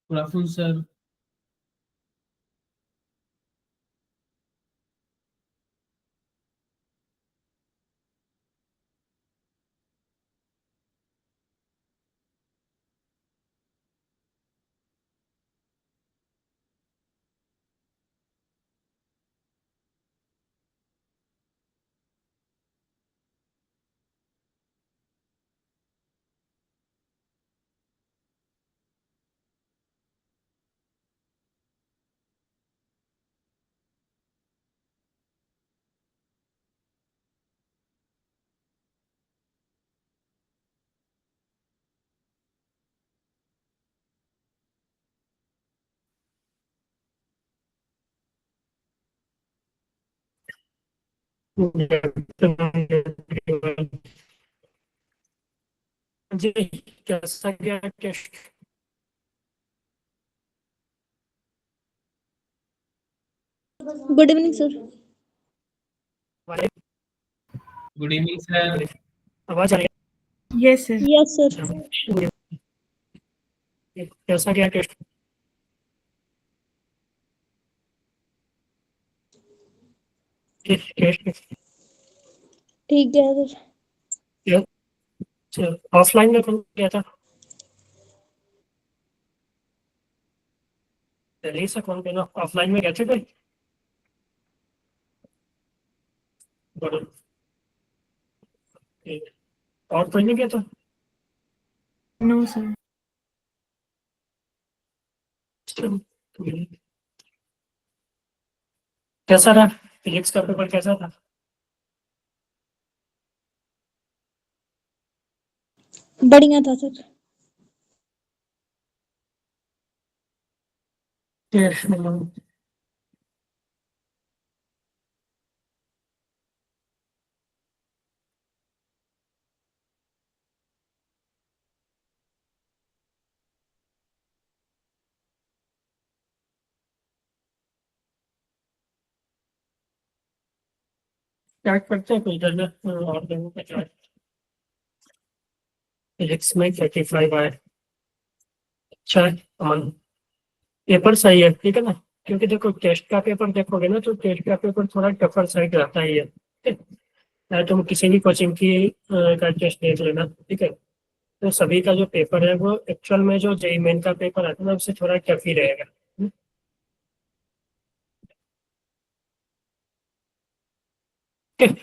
Praful sir. जी, कैसा गया test? Good evening sir. Good evening sir. आवाज आ रही यस सर। Yes sir. है? कैसा गया टेस्ट? टेस्ट ठीक है सर। ऑफलाइन में कौन गया था? दिल्ली से कौन गया? ऑफलाइन में गए थे कोई? बड़े, ठीक। और कोई नहीं गया था? No sir. कैसा रहा? फिजिक्स का पेपर कैसा था? बढ़िया था सर। स्टार्ट करते हैं कोई इधर में और लोगों का चार्ट। फिजिक्स में 35 आए। अच्छा है, अमन। पेपर सही है, ठीक है ना? क्योंकि देखो टेस्ट का पेपर देखोगे ना, तो टेस्ट का पेपर थोड़ा टफर साइड रहता ही है, ठीक है? चाहे तुम किसी भी कोचिंग की का टेस्ट देख लेना, ठीक है? तो सभी का जो पेपर है वो एक्चुअल में जो जेई मेन का पेपर आता है ना, उससे थोड़ा टफ ही रहेगा। ठीक है?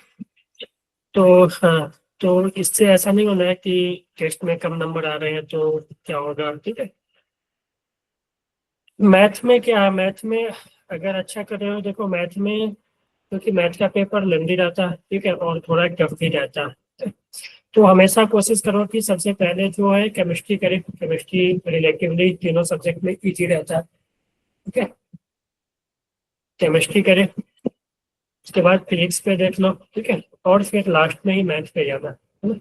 तो हाँ, तो इससे ऐसा नहीं होना है कि टेस्ट में कम नंबर आ रहे हैं तो क्या होगा, ठीक है? मैथ में क्या है, मैथ में अगर अच्छा कर रहे हो, देखो मैथ में, क्योंकि मैथ का पेपर लेंदी रहता है, ठीक है, और थोड़ा टफ भी रहता है। तो हमेशा कोशिश करो कि सबसे पहले जो है केमिस्ट्री करें। केमिस्ट्री रिलेटिवली तीनों सब्जेक्ट में इजी रहता है, ठीक है? केमिस्ट्री करें, उसके बाद फिजिक्स पे देख लो, ठीक है, और फिर लास्ट में ही मैथ पे जाना, है ना?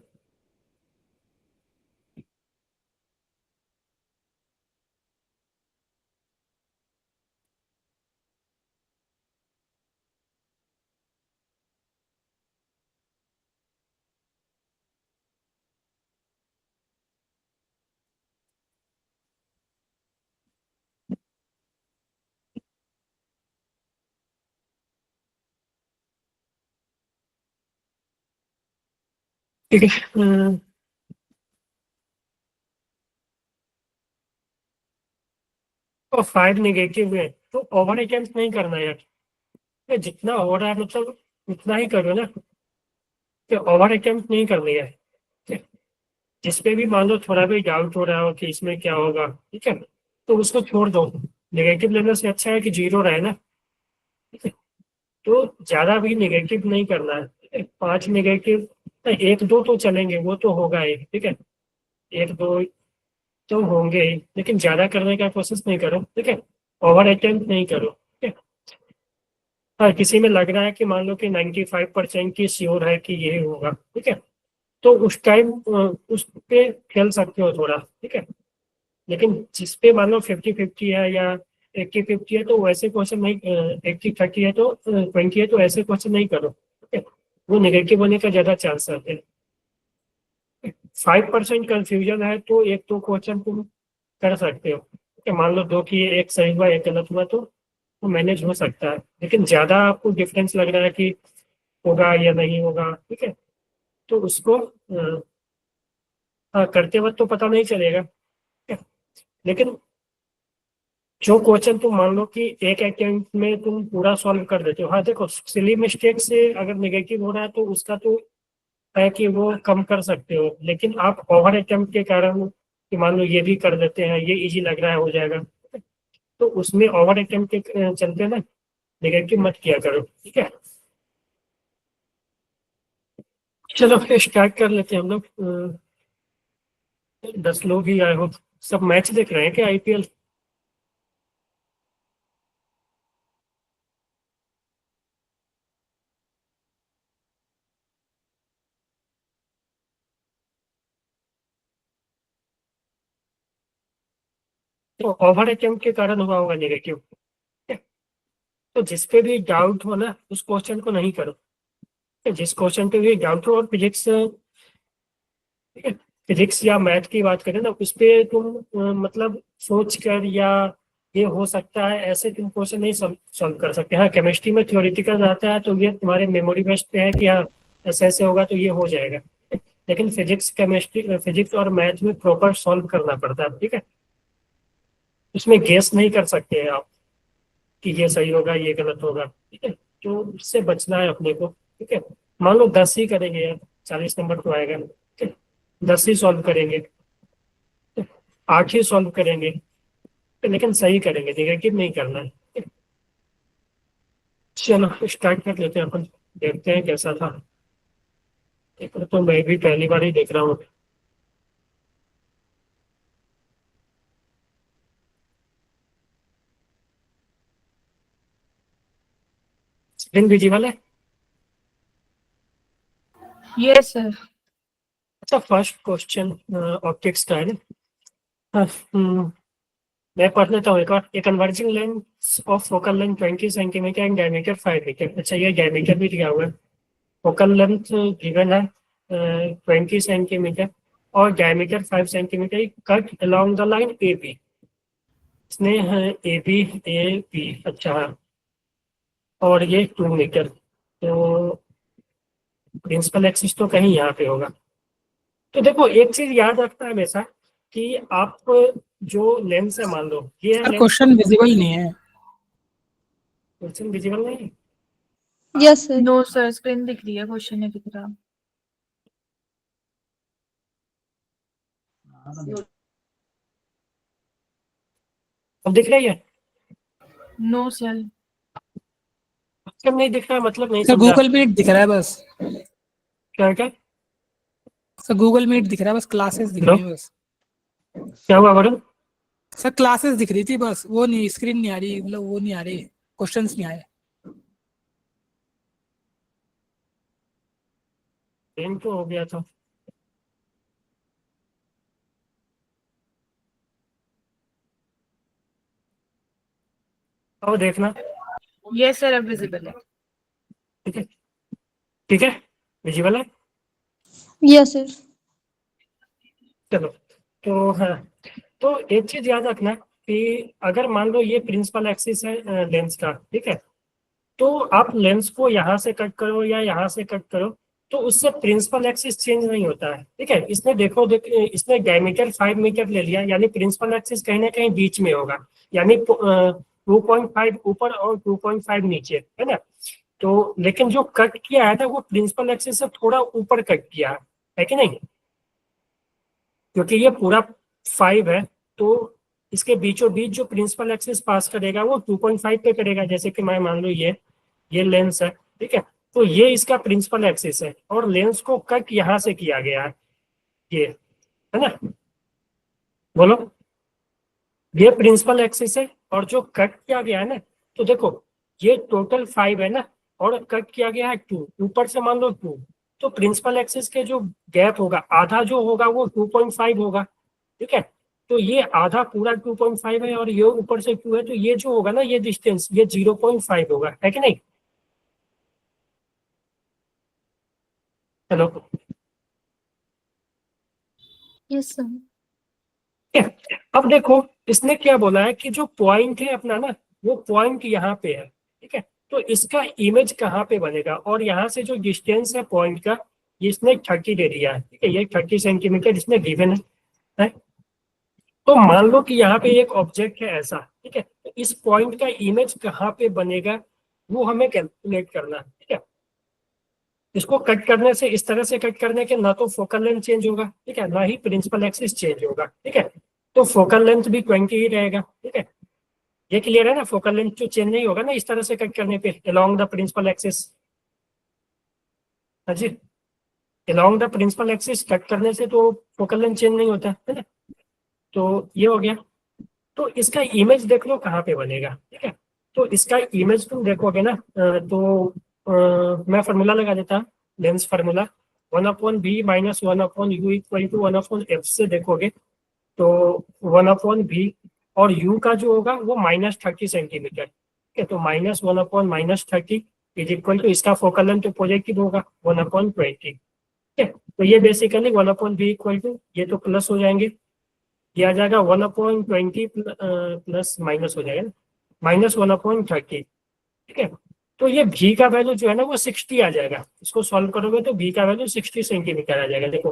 ठीक है। तो 5 निगेटिव है तो ओवर अटेम्प्ट नहीं करना यार। ये जितना हो रहा है मतलब उतना ही करो ना, कि ओवर अटेम्प्ट नहीं करनी है, ठीक है? जिसपे भी मान लो थोड़ा भी डाउट हो रहा हो कि इसमें क्या होगा, ठीक है, तो उसको छोड़ दो। नेगेटिव लेने से अच्छा है कि जीरो रहे ना, ठीक है? तो ज्यादा भी नेगेटिव नहीं करना है, ठीक है? 5 नेगेटिव, एक दो तो चलेंगे, वो तो होगा ही, ठीक है? एक दो तो होंगे ही, लेकिन ज्यादा करने का कोशिश नहीं करो, ठीक है? ओवर अटेम्प्ट नहीं करो, ठीक है? हाँ, किसी में लग रहा है कि मान लो कि 95% की श्योर है कि ये होगा, ठीक है, तो उस टाइम उस पे खेल सकते हो थोड़ा, ठीक है? लेकिन जिस पे मान लो 50-50 है या 80-50 है, तो वैसे क्वेश्चन नहीं, 80-30 है तो 20 है, तो ऐसे क्वेश्चन नहीं करो, ठीक है? वो नेगेटिव होने का ज्यादा चांस रहते हैं। 5% कंफ्यूजन है तो एक दो क्वेश्चन तुम कर सकते हो, कि मान लो दो की एक सही हुआ एक गलत हुआ तो वो मैनेज हो सकता है, लेकिन ज्यादा आपको डिफरेंस लग रहा है कि होगा या नहीं होगा, ठीक है, तो उसको हाँ, करते वक्त तो पता नहीं चलेगा, ठीक है? लेकिन जो क्वेश्चन तुम मान लो कि एक अटेम्प्ट में तुम पूरा सॉल्व कर देते हो, हाँ देखो सिली मिस्टेक से अगर नेगेटिव हो रहा है तो उसका तो है कि वो कम कर सकते हो, लेकिन आप ओवर अटेम्प्ट के कारण कि मान लो ये भी कर देते हैं, ये इजी लग रहा है हो जाएगा, तो उसमें ओवर अटेम्प्ट के चलते ना नेगेटिव मत किया करो, ठीक है। चलो फिर स्टार्ट कर लेते हैं हम लोग। 10 लोग ही आए हो, सब मैच देख रहे हैं क्या आईपीएल? तो ओवर अटेम्प्ट के कारण हुआ होगा नेगेटिव, तो जिस पे भी डाउट हो ना उस क्वेश्चन को नहीं करो, जिस क्वेश्चन पे भी डाउट हो, और फिजिक्स फिजिक्स या मैथ की बात करें ना उस पे तुम मतलब सोच कर या ये हो सकता है ऐसे तुम क्वेश्चन नहीं सॉल्व कर सकते। हाँ केमिस्ट्री में थ्योरेटिकल आता है तो ये तुम्हारे मेमोरी बेस्ड पे है कि हाँ ऐसे ऐसे होगा तो ये हो जाएगा, लेकिन फिजिक्स केमिस्ट्री फिजिक्स और मैथ में प्रॉपर सॉल्व करना पड़ता है, ठीक है। उसमें गेस नहीं कर सकते हैं आप कि ये सही होगा ये गलत होगा, ठीक है, तो इससे बचना है अपने को, ठीक है। मान लो 10 ही करेंगे यार, 40 नंबर तो आएगा, ठीक है, 10 ही सॉल्व करेंगे, 8 ही सॉल्व करेंगे, लेकिन सही करेंगे, नेगेटिव नहीं करना है, ठीक है? चलो स्टार्ट कर लेते हैं अपन, देखते हैं कैसा था। एक तो मैं भी पहली बार ही देख रहा हूँ। स्क्रीन विजिबल है? Yes, sir. अच्छा फर्स्ट क्वेश्चन ऑप्टिक्स का है ना। हाँ, मैं पढ़ लेता हूँ एक और। A converging lens of focal length 20 centimetre and diameter 5 metre. अच्छा ये डायमीटर भी दिया हुआ है, फोकल लेंथ गिवन है 20 सेंटीमीटर और diameter 5 centimetre, cut along the line A B. इसने है ए बी, ए बी, अच्छा हाँ, और ये 2 मीटर, तो प्रिंसिपल एक्सिस तो कहीं यहाँ पे होगा। तो देखो एक चीज याद रखना है हमेशा कि आप जो लेंस है, मान लो ये है सर लेंस, क्वेश्चन विजिबल नहीं है। क्वेश्चन विजिबल नहीं है? Yes sir. No, sir. Screen दिख रही है क्वेश्चन की तरह. अब दिख रही है? No, sir. क्वेश्चन नहीं दिख रहा है मतलब नहीं सर समझा। गूगल मीट दिख रहा है बस। क्या क्या? सर गूगल मीट दिख रहा है बस, क्लासेस दिख हेलो, रही है बस। क्या हुआ वरुण? सर क्लासेस दिख रही थी बस, वो नहीं, स्क्रीन नहीं आ रही, मतलब वो नहीं आ रही, क्वेश्चंस नहीं आए। टाइम तो हो गया था। अब देखना, Yes, sir. अब visible है. ठीक है, ठीक है, विजिबल है। Yes sir. चलो, तो हाँ, तो एक चीज याद रखना कि अगर मान लो ये प्रिंसिपल एक्सिस है लेंस का, ठीक है, तो आप लेंस को यहाँ से कट करो या यहाँ से कट करो तो उससे प्रिंसिपल एक्सिस चेंज नहीं होता है, ठीक है। इसने देखो इसने डायमीटर 5 मीटर ले लिया, यानी प्रिंसिपल एक्सिस कहीं ना कहीं बीच में होगा, यानी 2.5 ऊपर और 2.5 नीचे, है ना। तो लेकिन जो कट किया है ना वो प्रिंसिपल एक्सिस से थोड़ा ऊपर कट किया है कि नहीं, क्योंकि ये पूरा 5 है, तो इसके बीचों बीच जो प्रिंसिपल एक्सिस पास करेगा वो 2.5 पे करेगा, जैसे कि मैं मान लो ये लेंस है, ठीक है, तो ये इसका प्रिंसिपल एक्सिस है और लेंस को कट यहाँ से किया गया है, ये है ना, बोलो, ये प्रिंसिपल एक्सिस है और जो कट किया गया है ना, तो देखो ये टोटल 5 है ना, और कट किया गया है 2, ऊपर से मान लो 2, तो प्रिंसिपल एक्सिस के जो गैप होगा आधा जो होगा वो 2.5 होगा, ठीक है। तो ये आधा पूरा 2.5 है और ये ऊपर से 2 है, तो ये जो होगा ना ये डिस्टेंस ये 0.5 होगा, है कि नहीं? Hello, yes sir. ठीक है, अब देखो इसने क्या बोला है कि जो पॉइंट है अपना ना, वो पॉइंट यहाँ पे है। ठीक है, तो इसका इमेज कहाँ पे बनेगा, और यहाँ से जो डिस्टेंस है पॉइंट का, इसने 30 दे दिया है। ठीक है, ये 30 सेंटीमीटर इसने गिवन है। तो मान लो कि यहाँ पे एक ऑब्जेक्ट है ऐसा। ठीक है, तो इस पॉइंट का इमेज कहाँ पे बनेगा वो हमें कैलकुलेट करना है। ठीक है, इसको कट करने से, इस तरह से कट करने के ना तो फोकल लेंथ चेंज होगा, ठीक है, ना ही प्रिंसिपल एक्सिस चेंज होगा। ठीक है, तो फोकल लेंथ भी 20 ही रहेगा। ठीक है, ये क्लियर है ना, फोकल लेंथ जो चेंज नहीं होगा ना इस तरह से कट करने पे अलोंग द प्रिंसिपल एक्सिस। हाँ जी, along the principal axis cut करने से तो फोकल लेंथ चेंज नहीं होता है ना। तो ये हो गया। तो इसका इमेज देख लो कहाँ पे बनेगा। ठीक है, तो इसका इमेज तुम देखोगे ना, तो मैं फार्मूला लगा देता हूँ, lens formula 1/b minus 1/u equal to 1/f से देखोगे तो 1/b, और u का जो होगा वो -30 सेंटीमीटर। ठीक है, तो -1/-30 इज इक्वल टू, इसका फोकल लेंथ तो पॉजिटिव होगा 1/20। ठीक है, तो ये बेसिकली 1/b इक्वल टू, ये तो प्लस हो जाएंगे, ये आ जाएगा 1/20 प्लस माइनस हो जाएगा -1/30। ठीक है, तो ये भी का वैल्यू जो है ना वो 60 आ जाएगा। इसको सॉल्व करोगे तो भी का वैल्यू 60 सेंटीमीटर आ जाएगा। देखो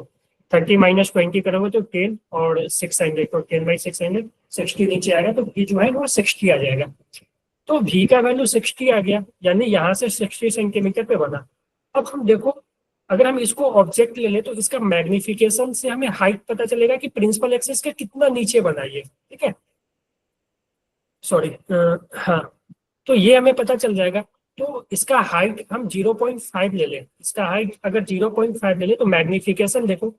30 - 20 करोगे तो 10 और 600, तो 10/600 60 नीचे आएगा, तो भी जो है वो 60 आ जाएगा। तो भी का वैल्यू 60 आ गया, यानी यहाँ से 60 सेंटीमीटर पे बना। अब हम देखो, अगर हम इसको ऑब्जेक्ट ले लें तो इसका मैग्निफिकेशन से हमें हाइट पता चलेगा कि प्रिंसिपल एक्सिस का कितना नीचे बना ये। ठीक है, सॉरी, हाँ, तो ये हमें पता चल जाएगा। तो इसका हाइट हम 0.5 ले लें, इसका हाइट अगर 0.5 ले लें तो मैग्निफिकेशन देखो,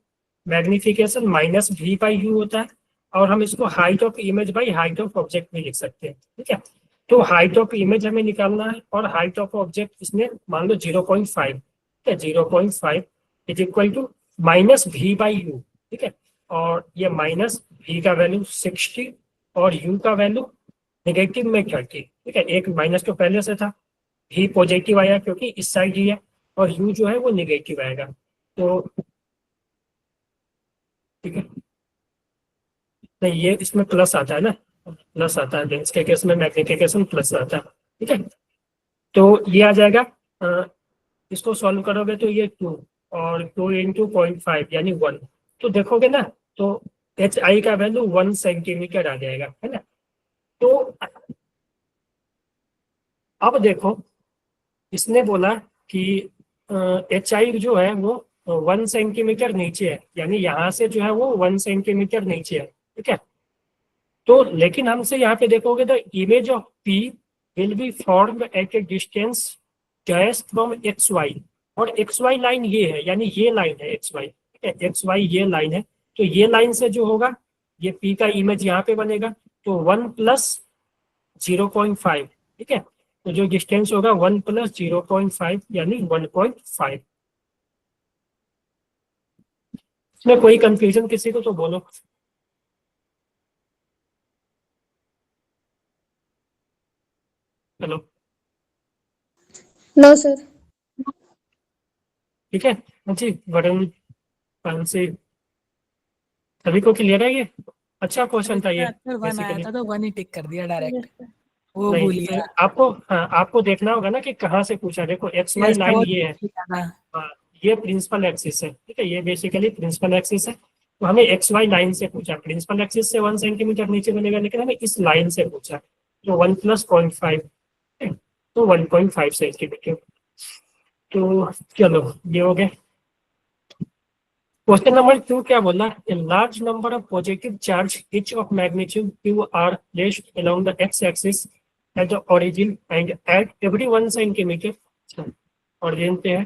मैग्निफिकेशन -v/u होता है, और हम इसको height of image by height of object में लिख सकते हैं। ठीक है, तो हाइट ऑफ इमेज हमें निकालना है, और हाइट ऑफ ऑब्जेक्ट इसमें मान लो 0.5। ठीक है, 0.5 इज इक्वल टू -v/u। ठीक है, और ये -v का वैल्यू 60 और u का वैल्यू नेगेटिव में 30। ठीक है, एक माइनस तो पहले से था, भी पॉजिटिव आया क्योंकि इस साइड ही है, और u जो है वो नेगेटिव आएगा। तो ठीक है, नहीं ये इसमें प्लस आता है ना, प्लस आता है, लेंस के केस में मैग्निफिकेशन प्लस आता है। ठीक है, तो ये आ जाएगा, इसको सॉल्व करोगे तो ये 2 और 2 × 0.5 यानी 1। तो देखोगे ना, तो एच आई का वैल्यू 1 सेंटीमीटर आ जाएगा, है ना। तो अब देखो, इसने बोला कि एच आई जो है वो 1 सेंटीमीटर नीचे है, यानी यहाँ से जो है वो 1 सेंटीमीटर नीचे है। ठीक है, तो लेकिन हमसे यहाँ पे देखोगे the image of P will be form at a distance dash from X Y, और एक्स वाई लाइन ये है, यानी ये लाइन है एक्स वाई। ठीक है, एक्स वाई ये लाइन है, तो ये लाइन से जो होगा ये पी का इमेज यहाँ पे बनेगा, तो 1 + 0.5। ठीक है, तो जो डिस्टेंस होगा 1 + 0.5 यानी 1.5। इसमें कोई कंफ्यूजन किसी को तो बोलो। Hello, No, sir. ठीक है। हाँ जी, वरुण, पांसी, सभी को क्लियर है ये? अच्छा क्वेश्चन था ये आंसर 1 आया बेसिकली। था तो 1 ही टिक कर दिया डायरेक्ट, वो भूल नहीं, गया। आपको, हाँ, आपको देखना होगा ना कि कहाँ से पूछा। देखो एक्स वाई Yes, लाइन वो ये है, ठीक था। हाँ, ये प्रिंसिपल एक्सिस है। ठीक है, ये बेसिकली प्रिंसिपल एक्सिस है, तो हमें एक्स वाई लाइन से पूछा, प्रिंसिपल एक्सिस से 1 सेंटीमीटर नीचे बनेगा, लेकिन हमें इस लाइन से पूछा, तो 1 + 0.5, तो 1.5 सेंटीमीटर। तो चलो ये हो गया। क्वेश्चन नंबर 2 क्या बोला, a large number of positive charge each of magnitude q are placed along the x axis at the origin and at every 1 centimetre, origin पे है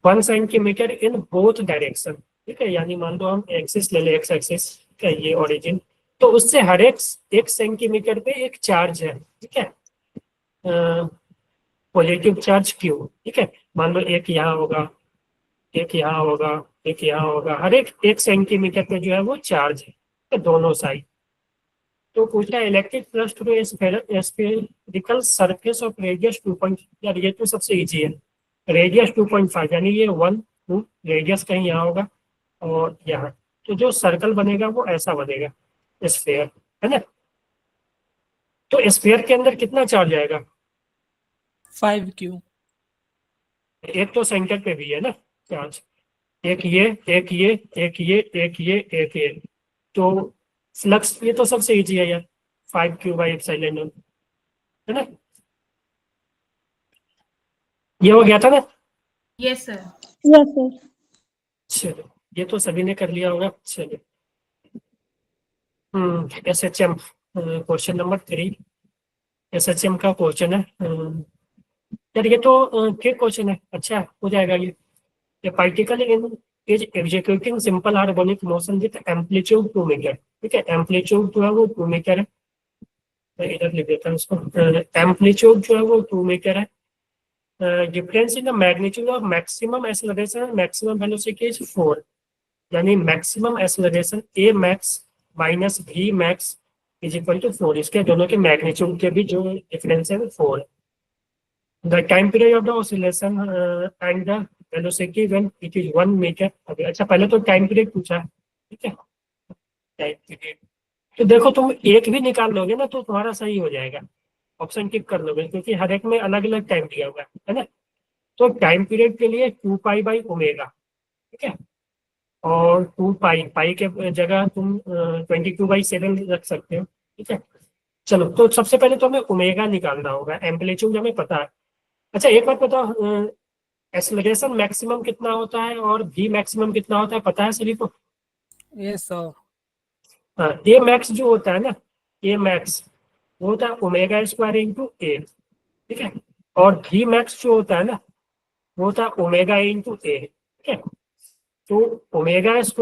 1 सेंटीमीटर इन बोथ डायरेक्शन। ठीक है, यानी मान लो हम एक्सिस ले ले, एक्स एक्सिस, ठीक है, ये ओरिजिन, तो उससे हर एक 1 सेंटीमीटर पे एक चार्ज है। ठीक है, पॉजिटिव चार्ज q। ठीक है, मान लो एक यहाँ होगा, एक यहाँ होगा, एक यहाँ होगा, हर एक 1 सेंटीमीटर पे जो है वो चार्ज है, तो दोनों साइड। तो पूछा electric plus two spherical surface of radius 2. यार ये तो सबसे इजी है, रेडियस 2.5 यानी ये 1 2, रेडियस कहीं यहाँ होगा और यहाँ, तो जो सर्कल बनेगा वो ऐसा बनेगा। स्फीयर, है ना। तो स्फीयर के अंदर कितना चार्ज आएगा? 5Q। एक तो सेंटर पे भी है ना चार्ज, एक ये, एक ये, एक ये, एक ये, एक ये। तो फ्लक्स, ये तो सबसे इजी है यार, 5Q/ε0, है ना। ये हो गया था ना। Yes, sir. Yes, sir. चलो, ये तो सभी ने कर लिया होगा। चलो, SHM क्वेश्चन नंबर 3, SHM का क्वेश्चन है। यार ये तो क्या क्वेश्चन है, अच्छा हो जाएगा ये। A particle in is executing simple harmonic motion with amplitude 2 metre. ठीक है, एम्पलीट्यूड जो है वो 2 मीटर है। मैं इधर लिख देता हूँ इसको। एम्पलीट्यूड जो है वो 2 मीटर है। Difference in the magnitude of maximum acceleration maximum velocity is 4। यानी maximum acceleration A max minus V max is equal to 4। इसके दोनों के मैग्नीट्यूड के भी जो डिफरेंस है वो 4 है। The time period of the oscillation and the velocity when it is 1 meter। अभी अच्छा, पहले तो टाइम पीरियड पूछा है, ठीक है। टाइम पीरियड तो देखो, तुम एक भी निकाल लोगे ना तो तुम्हारा सही हो जाएगा, ऑप्शन टिक कर लोगे, क्योंकि हर एक में अलग अलग टाइम दिया हुआ है ना। तो टाइम पीरियड के लिए 2π/ω, ठीक है। और 2π, पाई के जगह तुम 22/7 रख सकते हो, ठीक है। चलो, तो सबसे पहले तो हमें ओमेगा निकालना होगा, एम्पलीट्यूड हमें पता है। अच्छा, एक बात बताओ, एक्सेलरेशन मैक्सिमम कितना होता है और V मैक्सिमम कितना होता है, पता है सभी को? Yes, sir. हाँ, A मैक्स जो होता है ना, A मैक्स वो होता है ω² × A, ठीक है। और V मैक्स जो होता है ना, वो होता है ω × A, ठीक है। तो ω² ×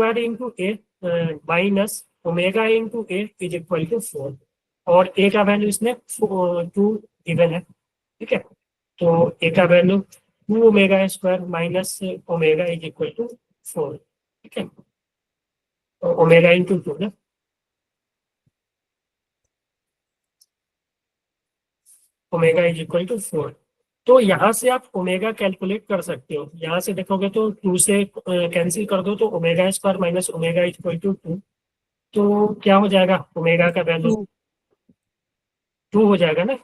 A minus ω × A is equal to 4। और A का वैल्यू इसमें 2 गिवन है, ठीक है। तो A का value 2ω² minus omega is equal to 4, ठीक है। तो ω × 2 ना, ओमेगा इज इक्वल टू 4। तो यहाँ से आप ओमेगा कैलकुलेट कर सकते हो। यहाँ से देखोगे तो 2 से कैंसिल कर दो, तो ω² minus omega is equal to 2। तो क्या हो जाएगा, ओमेगा का वैल्यू 2 हो जाएगा ना।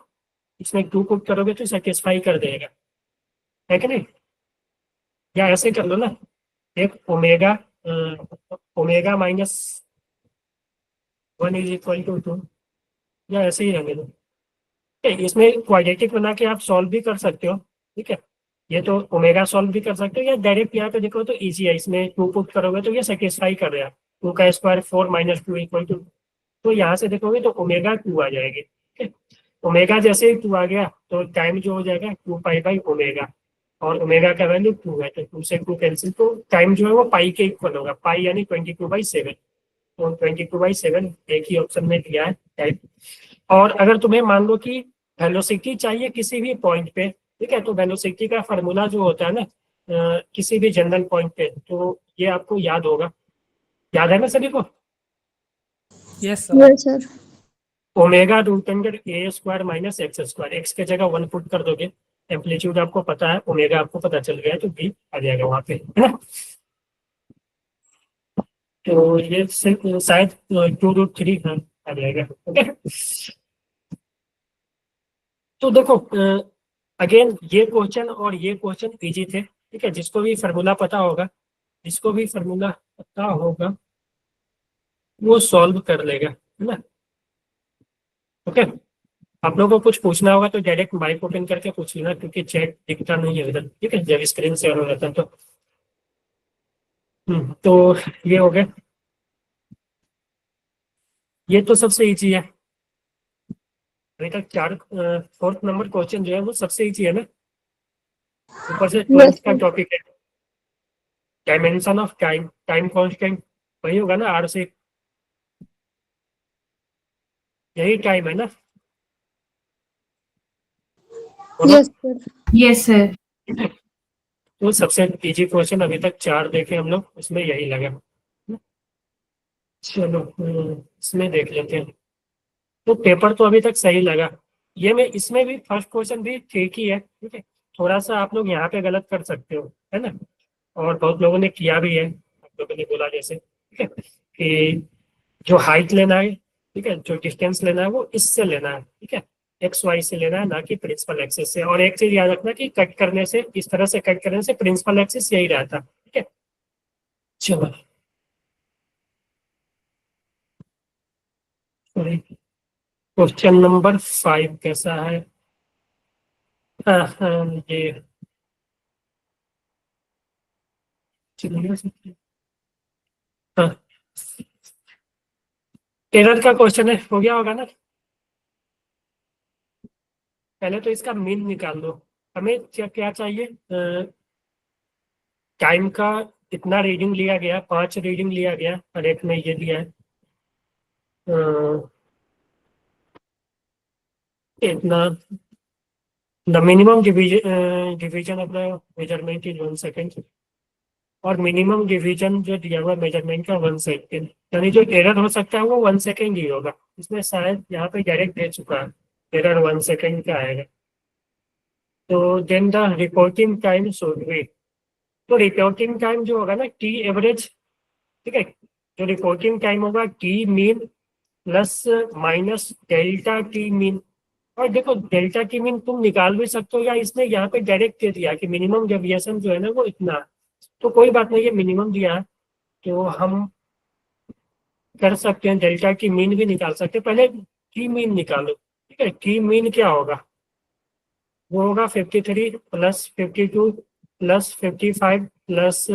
इसमें 2 पुट करोगे तो सेटिस्फाई कर देगा, है कि नहीं। या ऐसे कर लो ना, एक omega minus 1 is equal to 2, या ऐसे ही रहने दो। ठीक है, इसमें क्वाड्रेटिक बना के आप सॉल्व भी कर सकते हो, ठीक है। ये तो ओमेगा सॉल्व भी कर सकते हो, या डायरेक्ट यहाँ पे देखो तो इजी है, इसमें 2 पुट करोगे तो ये सेटिस्फाई कर रहा है। 2 का स्क्वायर 4 माइनस 2 इक्वल टू, तो यहाँ से देखोगे तो ओमेगा 2 आ जाएगी, ठीक है। ओमेगा जैसे ही 2 आ गया तो टाइम जो हो जाएगा 2π/ω, और ओमेगा का वैल्यू 2 है, तो 2 से 2 कैंसिल, तो टाइम जो है वो पाई के इक्वल होगा, पाई यानी 22/7। तो 22/7 एक ही ऑप्शन में दिया है टाइम। और अगर तुम्हें मान लो कि वेलोसिटी चाहिए किसी भी पॉइंट पे, ठीक है, तो वेलोसिटी का फार्मूला जो होता है ना, किसी भी जनरल पॉइंट पे, तो ये आपको याद होगा, याद है ना सभी को? Yes, sir. Yes, sir. ω√A² minus x²। X के जगह 1 पुट कर दोगे, एम्पलीट्यूड आपको पता है, ओमेगा आपको पता चल गया, तो B आ जाएगा वहां पे, है ना। तो ये शायद 2√3 आ जाएगा, ओके। तो देखो, अगेन ये क्वेश्चन और ये क्वेश्चन इजी थे, ठीक है। जिसको भी फार्मूला पता होगा, जिसको भी फार्मूला पता होगा वो सॉल्व कर लेगा, है ना, ओके। आप लोगों को कुछ पूछना होगा तो डायरेक्ट माइक ओपन करके पूछ लेना, क्योंकि चैट दिखता नहीं है उधर, ठीक है, जब स्क्रीन शेयर हो जाता है तो। तो ये हो गया, ये तो सबसे इजी है अभी तक। 4th नंबर क्वेश्चन जो है वो सबसे इजी है ना। ऊपर से 12th का टॉपिक है, dimension of time, time constant वही होगा ना, R से, यही टाइम है ना। Yes, sir. Yes, sir. तो सबसे इजी क्वेश्चन अभी तक 4 देखे हम लोग, उसमें यही लगा। चलो, इसमें देख लेते हैं। तो पेपर तो अभी तक सही लगा। ये में इसमें भी फर्स्ट क्वेश्चन भी ठीक ही है, ठीक है। थोड़ा सा आप लोग यहाँ पे गलत कर सकते हो, है ना। और बहुत लोगों ने किया भी है, आप लोगों ने बोला जैसे, ठीक है, कि जो हाइट लेना है ठीक है, जो डिस्टेंस लेना है वो इससे लेना है, ठीक है, एक्स वाई से लेना है, ना कि प्रिंसिपल एक्सिस से। और एक चीज याद रखना कि कट करने से, इस तरह से कट करने से प्रिंसिपल एक्सिस यही रहता, ठीक है। चलो क्वेश्चन नंबर 5 कैसा है? ये हाँ, एरर का क्वेश्चन है, हो गया होगा ना। पहले तो इसका मीन निकाल दो। हमें क्या क्या चाहिए? टाइम का कितना रीडिंग लिया गया, 5 रीडिंग लिया गया, और एक में ये दिया है इतना। The minimum division of the measurement is 1 second, और मिनिमम डिवीजन जो दिया हुआ मेजरमेंट का 1 सेकेंड, यानी जो एरर हो सकता है वो 1 सेकेंड ही होगा। इसमें शायद यहाँ पे डायरेक्ट दे चुका है, एरर 1 सेकेंड का आएगा। तो then the reporting time should be, तो रिपोर्टिंग टाइम जो होगा ना टी एवरेज, ठीक है, जो रिपोर्टिंग टाइम होगा T mean plus minus delta T mean. और देखो डेल्टा टी मीन तुम निकाल भी सकते हो, या इसने यहाँ पे डायरेक्ट दे दिया कि मिनिमम डेविएशन जो है ना वो इतना है। तो कोई बात नहीं, ये मिनिमम दिया है तो हम कर सकते हैं, डेल्टा की मीन भी निकाल सकते हैं। पहले की मीन निकालो, ठीक है। की मीन क्या होगा? वो होगा 53 प्लस 52 प्लस 55 प्लस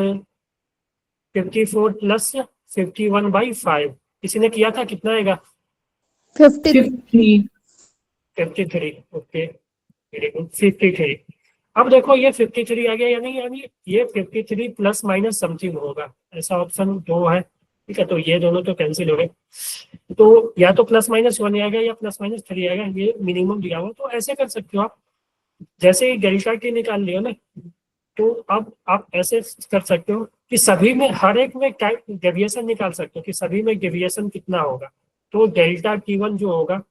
54 प्लस 51/5। किसी ने किया था, कितना आएगा? 53. 50. 53, ओके, वेरी गुड, 53। अब देखो ये 53 आ गया, यानी ये 53 प्लस माइनस समथिंग होगा, ऐसा ऑप्शन 2 है, ठीक है। तो ये दोनों तो कैंसिल हो गए, तो या तो प्लस माइनस 1 आएगा या प्लस माइनस 3 आएगा, ये मिनिमम दिया हुआ। तो ऐसे कर सकते हो आप, जैसे ही डेल्टा टी निकाल लियो ना, तो अब आप ऐसे कर सकते हो कि सभी में, हर एक में टाइम डेविएशन निकाल सकते हो कि सभी में डेविएशन कितना होगा। तो डेल्टा T1 जो होगा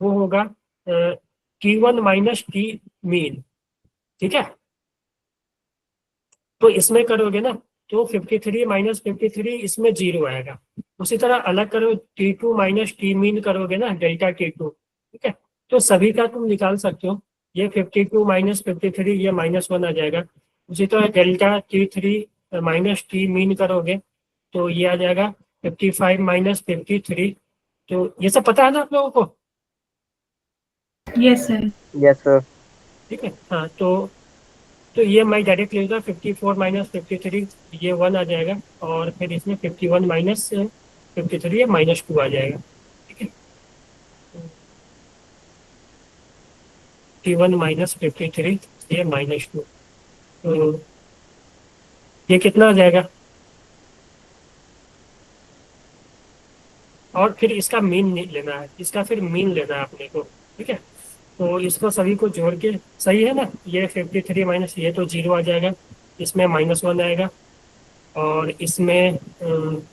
वो होगा T1 माइनस टी मीन, ठीक है। तो इसमें करोगे ना तो 53 माइनस 53 इसमें 0 आएगा। उसी तरह अलग करो, T2 माइनस टी मीन करोगे ना, डेल्टा T2, ठीक है। तो सभी का तुम निकाल सकते हो, ये 52 माइनस 53 ये -1 आ जाएगा। उसी तरह delta T3 minus T mean करोगे तो ये आ जाएगा 55 माइनस 53। तो ये सब पता है ना आप लोगों को? Yes, sir. Yes sir. ठीक है, हाँ। तो ये मैं डायरेक्ट ले लूँगा, 54 माइनस 53 ये 1 आ जाएगा, और फिर इसमें 51 माइनस 53 ये -2 आ जाएगा, ठीक है। 51 माइनस 53 ये -2, तो ये कितना आ जाएगा? और फिर इसका मीन लेना है, इसका फिर मीन लेना है अपने को, ठीक है। तो इसको सभी को जोड़ के, सही है ना, ये 53 माइनस ये तो 0 आ जाएगा, इसमें -1 आएगा, और इसमें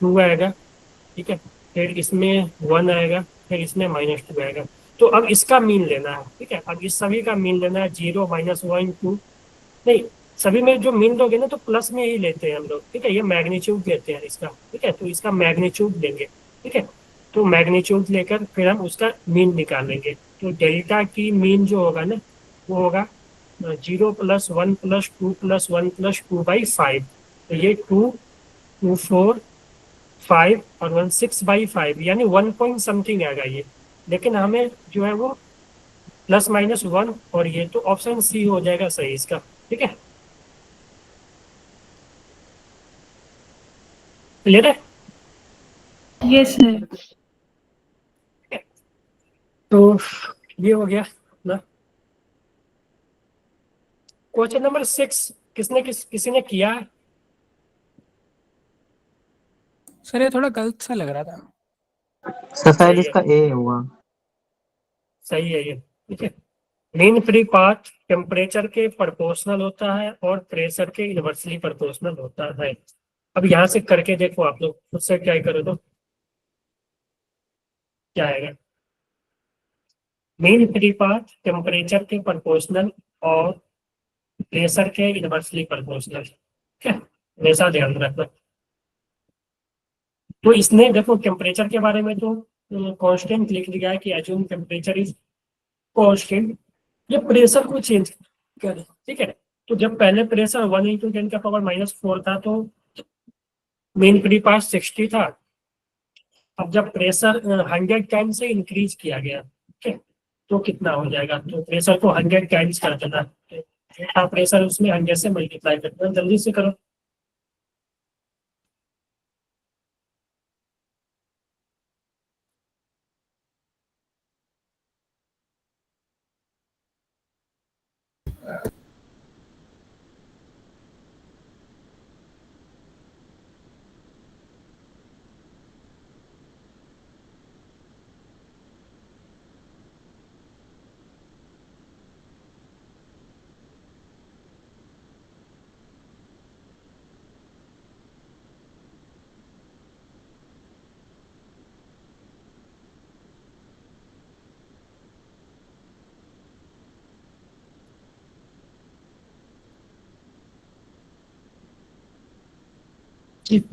2 आएगा, ठीक है। फिर इसमें 1 आएगा, फिर इसमें -2 आएगा। तो अब इसका मीन लेना है, ठीक है। अब इस सभी का मीन लेना है, 0 -1 2, नहीं, सभी में जो मीन दोगे ना तो प्लस में ही लेते हैं हम लोग, ठीक है। ये मैग्नीट्यूड लेते हैं इसका, ठीक है। तो इसका मैग्नीट्यूड लेंगे, ठीक है। तो मैग्नीट्यूड लेकर फिर हम उसका मीन निकालेंगे। तो डेल्टा की मीन जो होगा ना वो होगा 0 + 1 + 2 + 1 + 2/5। तो ये 2 2 4 5 और 1 6/5, यानी 1 पॉइंट समथिंग आएगा ये। लेकिन हमें जो है वो ±1, और ये तो ऑप्शन सी हो जाएगा सही इसका, ठीक है। क्लियर है? Yes, sir. तो ये हो गया ना। क्वेश्चन नंबर 6 किसी ने किया है? सर ये थोड़ा गलत सा लग रहा था। सर शायद सही है, इसका ए हुआ। सही है ये, ठीक है। मीन फ्री पाथ टेम्परेचर के प्रोपोर्शनल होता है और प्रेशर के इनवर्सली प्रोपोर्शनल होता है। अब यहाँ से करके देखो आप लोग, खुद से ट्राई करो तो क्या आएगा। मीन फ्री पाथ टेम्परेचर के प्रोपोर्शनल और प्रेशर के इनवर्सली प्रोपोर्शनल, ठीक है, हमेशा ध्यान रखना। तो इसने देखो टेम्परेचर के बारे में तो कांस्टेंट लिख दिया है कि एज्यूम टेम्परेचर इज कांस्टेंट, ये प्रेशर को चेंज कर, ठीक है। तो जब पहले प्रेशर 1 × 10⁻⁴ था तो मेन फ्री पास 60 था। अब जब प्रेशर 100 टाइम्स से इंक्रीज किया गया, ठीक है, तो कितना हो जाएगा, तो प्रेशर को 100 टाइम्स कर देना, प्रेशर उसमें 100 से मल्टीप्लाई कर देना, जल्दी से करो।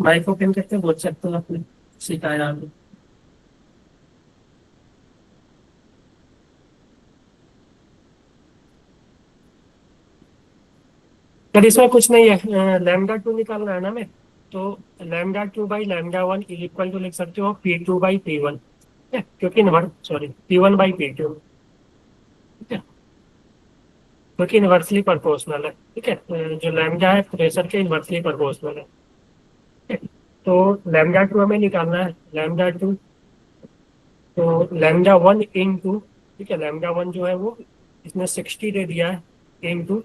माइक ओपन करके बोल सकते हो, आपने सिखाया आपने। पर इसमें कुछ नहीं है, λ2 निकालना है ना मैं, तो λ2/λ1 इज इक्वल टू लिख सकते हो P2/P1, ठीक है, क्योंकि P1/P2, ठीक है, क्योंकि इनवर्सली प्रोपोर्शनल है, ठीक है। जो लैम्डा है प्रेशर के इनवर्सली प्रोपोर्शनल है, ठीक है? तो λ2 हमें निकालना है, λ2, तो λ1 इंटू, ठीक है, λ1 जो है वो इसने 60 दे दिया है, इंटू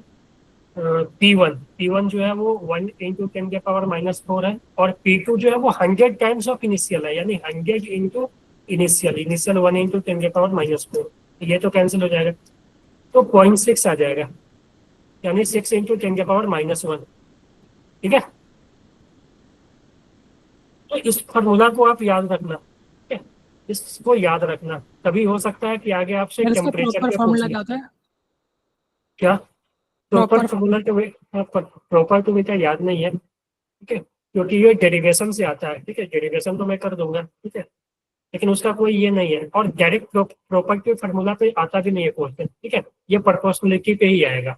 P1 जो है वो 1 × 10⁻⁴ है, और P2 जो है वो 100 टाइम्स ऑफ इनिशियल है, यानी 100 इंटू इनिशियल 1 × 10⁻⁴, ये तो कैंसिल हो जाएगा, तो 0.6 आ जाएगा, यानी 6 × 10⁻⁻1, ठीक है। तो इस फॉर्मूला को आप याद रखना, ठीक है, इसको याद रखना, तभी हो सकता है कि आगे आपसे सर इसका टेम्परेचर प्रॉपर पे फॉर्मूला पूछ ले। क्या होता है? क्या प्रॉपर Proper फॉर्मूला तो बेटा याद नहीं है, ठीक है, क्योंकि ये डेरिवेशन से आता है, ठीक है, डेरिवेशन तो मैं कर दूंगा, ठीक है, लेकिन उसका कोई ये नहीं है, और डायरेक्ट प्रॉपर्टी फार्मूला पे आता भी नहीं है क्वेश्चन, ठीक है, ये प्रोपोर्शनलिटी पे ही आएगा,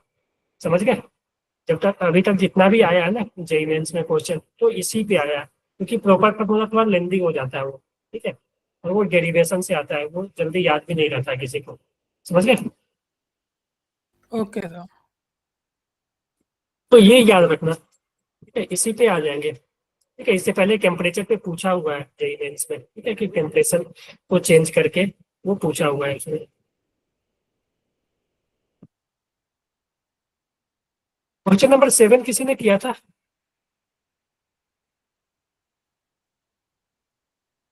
समझ गए। जब तक अभी तक जितना भी आया है ना जेईई मेंस में क्वेश्चन, तो इसी पे आया है, क्योंकि प्रॉपर फार्मूला थोड़ा लेंदी हो जाता है वो, ठीक है, और वो डेरिवेशन से आता है, वो जल्दी याद भी नहीं रहता है किसी को, समझ गए। Okay sir. तो ये याद रखना, ठीक है, इसी पे आ जाएंगे, ठीक है। इससे पहले टेम्परेचर पे पूछा हुआ है जेईई मेंस में, ठीक है, कि टेम्परेचर को चेंज करके वो पूछा हुआ है इसमें। क्वेश्चन नंबर 7 किसी ने किया था?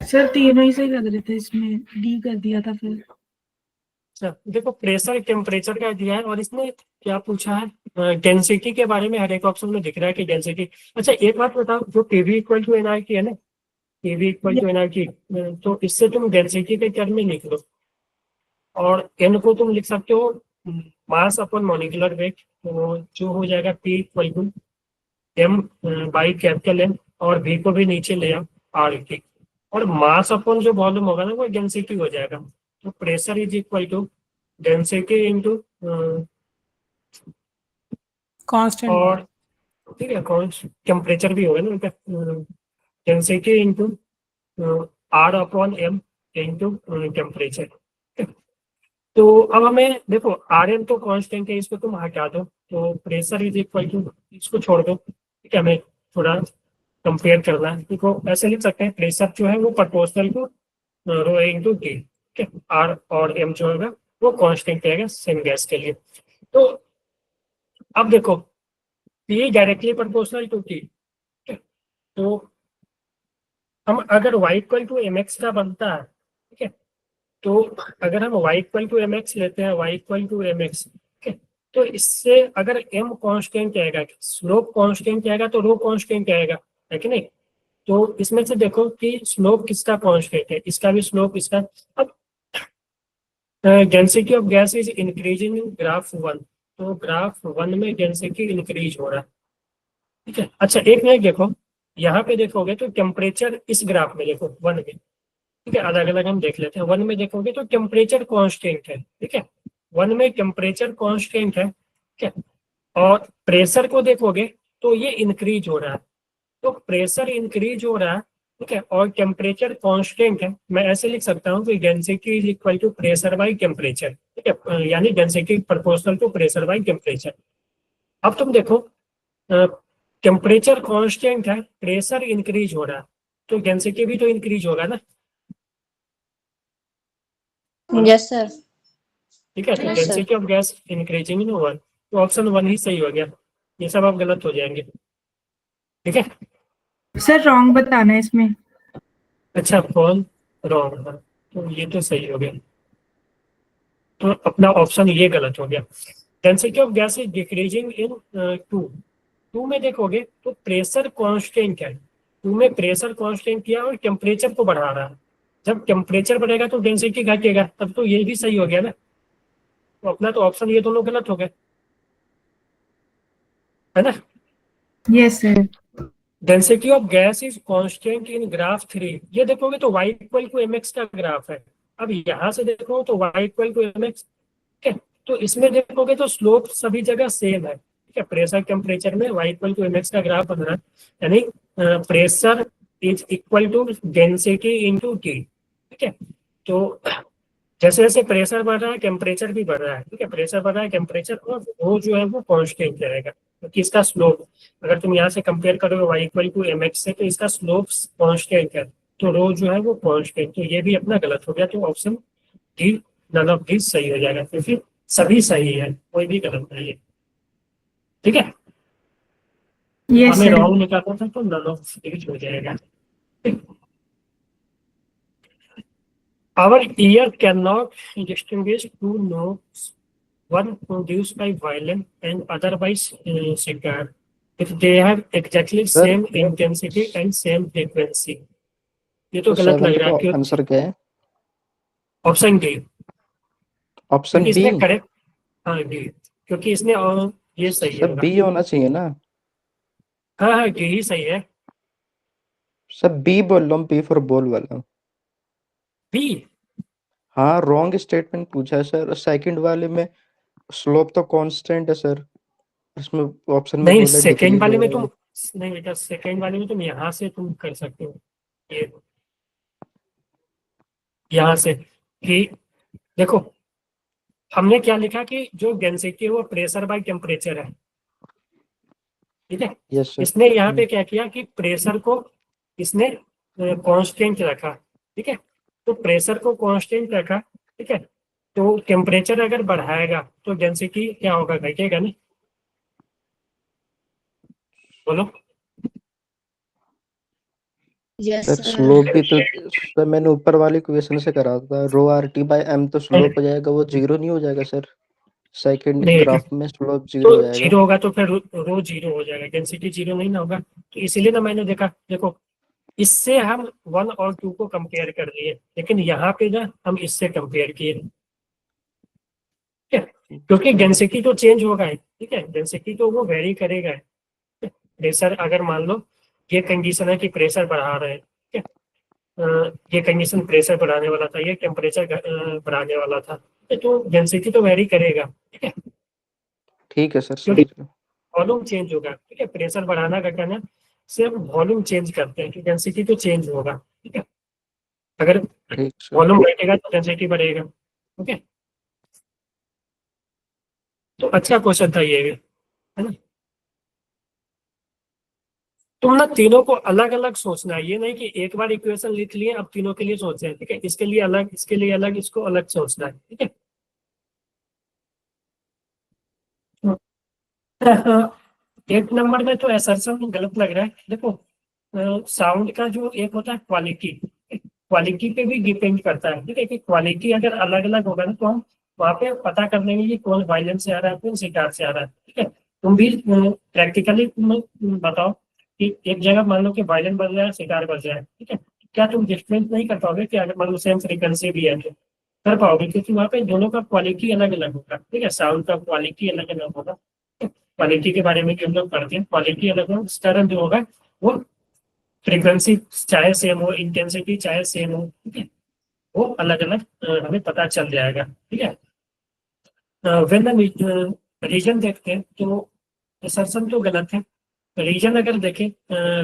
सर तीनों ही सही लग रहे थे, इसमें डी कर दिया था फिर। अच्छा देखो, प्रेशर टेम्परेचर का दिया है, और इसमें क्या पूछा है, डेंसिटी के बारे में हर एक ऑप्शन में दिख रहा है कि डेंसिटी। अच्छा एक बात बताओ, जो पीवी इक्वल टू एनआरटी है ना, पीवी इक्वल टू एनआरटी, तो इससे तुम डेंसिटी के टर्म में लिख लो, और एन को तुम लिख सकते हो मास अपॉन मॉलिक्यूलर वेट, तो जो हो जाएगा P equal to M by capital M, और वी को भी नीचे ले आओ आर टी, और मास अपॉन जो वॉल्यूम होगा ना वो डेंसिटी हो जाएगा, तो pressure is equal to density into, constant और ठीक है कौन टेम्परेचर भी होगा ना, density into R upon M into temperature. तो अब हमें देखो आर एम तो कांस्टेंट है, इसको तुम हटा दो, तो प्रेशर इज इक्वल टू, इसको छोड़ दो, ठीक है, हमें थोड़ा कंपेयर करना है, देखो ऐसे लिख सकते हैं, प्रेशर जो है वो proportional to rho into T, ठीक है, आर और एम जो होगा वो कांस्टेंट रहेगा सेम गैस के लिए। तो अब देखो P directly proportional to T, तो हम अगर y equal to M X का बनता है, ठीक है, तो अगर हम y equal to M X लेते हैं, y equal to M X, ठीक है, तो इससे अगर m कांस्टेंट आएगा, स्लोप कांस्टेंट आएगा, तो रो कांस्टेंट आएगा, है कि नहीं। तो इसमें से देखो कि स्लोप किसका कांस्टेंट है, इसका भी स्लोप, इसका। अब density of gas is increasing in graph 1, तो ग्राफ 1 में डेंसिटी इंक्रीज हो रहा है, ठीक है। अच्छा एक मिनट देखो, यहाँ पे देखोगे तो टेम्परेचर इस ग्राफ में देखो 1 में, ठीक है, अलग अलग हम देख लेते हैं। 1 में देखोगे तो टेम्परेचर कांस्टेंट है, ठीक है, 1 में टेम्परेचर कांस्टेंट है, ठीक है, और प्रेशर को देखोगे तो ये इंक्रीज हो रहा है, तो प्रेशर इंक्रीज हो रहा है, ठीक है, और टेम्परेचर कांस्टेंट है। मैं ऐसे लिख सकता हूँ कि density is equal to pressure by temperature, ठीक है, यानी density proportional to pressure by temperature. अब तुम देखो टेम्परेचर कांस्टेंट है, प्रेशर इंक्रीज हो रहा है, तो डेंसिटी भी तो इंक्रीज होगा ना, Yes, sir. ठीक है, तो Yes, sir. Density of gas increasing in 1, तो ऑप्शन 1 ही सही हो गया, ये सब अब गलत हो जाएंगे, ठीक है। सर रॉन्ग बताना है इसमें। अच्छा, कौन रॉन्ग है, तो ये तो सही हो गया, तो अपना ऑप्शन ये गलत हो गया। Density of gas is decreasing in 2 में देखोगे तो प्रेशर कांस्टेंट है, 2 में प्रेशर कांस्टेंट किया और टेम्परेचर को बढ़ा रहा है, जब टेम्परेचर बढ़ेगा तो डेंसिटी घटेगा, तब तो ये भी सही हो गया ना, तो अपना तो ऑप्शन ये दोनों गलत हो गए, है ना। Yes sir. Density of gas is constant in graph 3, ये देखोगे तो y इक्वल टू mx का ग्राफ है। अब यहाँ से देखो तो y इक्वल टू mx, ठीक है, तो इसमें देखोगे तो स्लोप सभी जगह सेम है, ठीक है, प्रेशर टेम्परेचर में y इक्वल टू mx का ग्राफ बन रहा है, यानी pressure is equal to density into T, ठीक है, तो जैसे जैसे प्रेशर बढ़ रहा है टेम्परेचर भी बढ़ रहा है, ठीक है, प्रेशर बढ़ रहा है टेम्परेचर, और वो जो है वो कांस्टेंट रहेगा, क्योंकि इसका स्लोप अगर तुम यहाँ से कंपेयर करोगे y इक्वल टू mx से, तो इसका स्लोप कांस्टेंट है, तो रो जो है वो कांस्टेंट, तो ये भी अपना गलत हो गया, तो option D none of this सही हो जाएगा, क्योंकि सभी सही है, कोई भी गलत नहीं है, ठीक है। यस हमें सर। रॉन्ग निकालना था तो नन ऑफ दिस हो जाएगा। Our ear cannot distinguish two notes, one produced by violin and other by sitar, if they have exactly Sir, same intensity and same frequency. ये तो तो गलत लग 7 रहा है, का क्यों? आंसर क्या है? ऑप्शन डी, ऑप्शन क्योंकि बी। इसने करेक्ट, हाँ डी, क्योंकि इसने ये सही सर होगा, बी होना चाहिए ना। हाँ हाँ डी ही सही है, सर बी बोल रहा हूँ, बी फॉर बॉल वाला। बी। हाँ, रॉन्ग स्टेटमेंट पूछा है सर, सेकंड वाले में स्लोप तो कांस्टेंट है सर, इसमें ऑप्शन में नहीं, बोला सेकेंड डिक्रीज वाले हो में रहा तुम, है। नहीं बेटा, सेकेंड वाले में तुम यहाँ से तुम कर सकते हो, ये यहाँ से, कि देखो हमने क्या लिखा कि जो डेंसिटी है वो प्रेशर बाय टेम्परेचर है, ठीक है, यस सर। इसने यहाँ पे क्या किया कि प्रेशर को इसने कांस्टेंट रखा, ठीक है, तो प्रेशर को कांस्टेंट रखा, ठीक है, तो टेम्परेचर अगर बढ़ाएगा तो डेंसिटी क्या होगा, घटेगा नहीं, बोलो। Yes, sir sir. स्लोप भी तो सर मैंने ऊपर वाली क्वेश्चन से करा था, रो आर टी बाई एम, तो स्लोप हो जाएगा, वो जीरो नहीं हो जाएगा सर? सेकंड नहीं, ग्राफ में स्लोप जीरो हो तो जाएगा। जीरो होगा तो फिर रो जीरो हो जाएगा, डेंसिटी जीरो नहीं ना होगा, तो इसीलिए ना मैंने देखा, देखो इससे हम 1 और 2 को कंपेयर कर लिए, लेकिन यहाँ पे ना हम इससे कंपेयर किए, ठीक है, क्योंकि डेंसिटी तो चेंज होगा ही, ठीक है, डेंसिटी तो वो वेरी करेगा, प्रेशर अगर मान लो ये कंडीशन है कि प्रेशर बढ़ा रहे हैं, ठीक है, ये कंडीशन प्रेशर बढ़ाने वाला था, ये टेम्परेचर बढ़ाने वाला था, तो डेंसिटी तो वेरी करेगा, ठीक है, ठीक है सर, क्योंकि समझ लो। वॉल्यूम चेंज होगा, ठीक है, प्रेशर बढ़ाना घटाना से हम वॉल्यूम चेंज करते हैं, कि डेंसिटी तो चेंज होगा, ठीक है, अगर ठीक सर। वॉल्यूम बढ़ेगा तो डेंसिटी बढ़ेगा, ओके, तो अच्छा क्वेश्चन था ये, है ना। तुम ना तीनों को अलग अलग सोचना है, ये नहीं कि एक बार इक्वेशन लिख लिए अब तीनों के लिए सोच रहे हैं, ठीक है, इसके लिए अलग, इसके लिए अलग, इसको अलग सोचना है, ठीक है। एक नंबर में तो असर्शन गलत लग रहा है, देखो साउंड का जो एक होता है क्वालिटी, क्वालिटी पे भी डिपेंड करता है, ठीक है, कि क्वालिटी अगर अलग अलग होगा ना तो हम वहाँ पे पता कर लेंगे कि कौन वायलिन से आ रहा है, कौन सितार से आ रहा है, ठीक है। तुम भी प्रैक्टिकली बताओ कि एक जगह मान लो कि वायलिन बज रहा है, सितार बज रहा है, ठीक है, क्या तुम डिफरेंस नहीं कर पाओगे कि अगर मान लो सेम फ्रीक्वेंसी भी है तो कर पाओगे, क्योंकि वहाँ पे दोनों का क्वालिटी अलग अलग होगा, ठीक है, साउंड का क्वालिटी अलग अलग होगा, क्वालिटी के बारे में जो हम लोग पढ़ते हैं, क्वालिटी अलग हो, स्तर जो होगा वो फ्रीक्वेंसी चाहे सेम हो, इंटेंसिटी चाहे सेम हो, ठीक है, वो अलग अलग हमें पता चल जाएगा। ठीक है, वेन रीजन देखते हैं तो असर्शन तो गलत है। रीजन अगर देखें,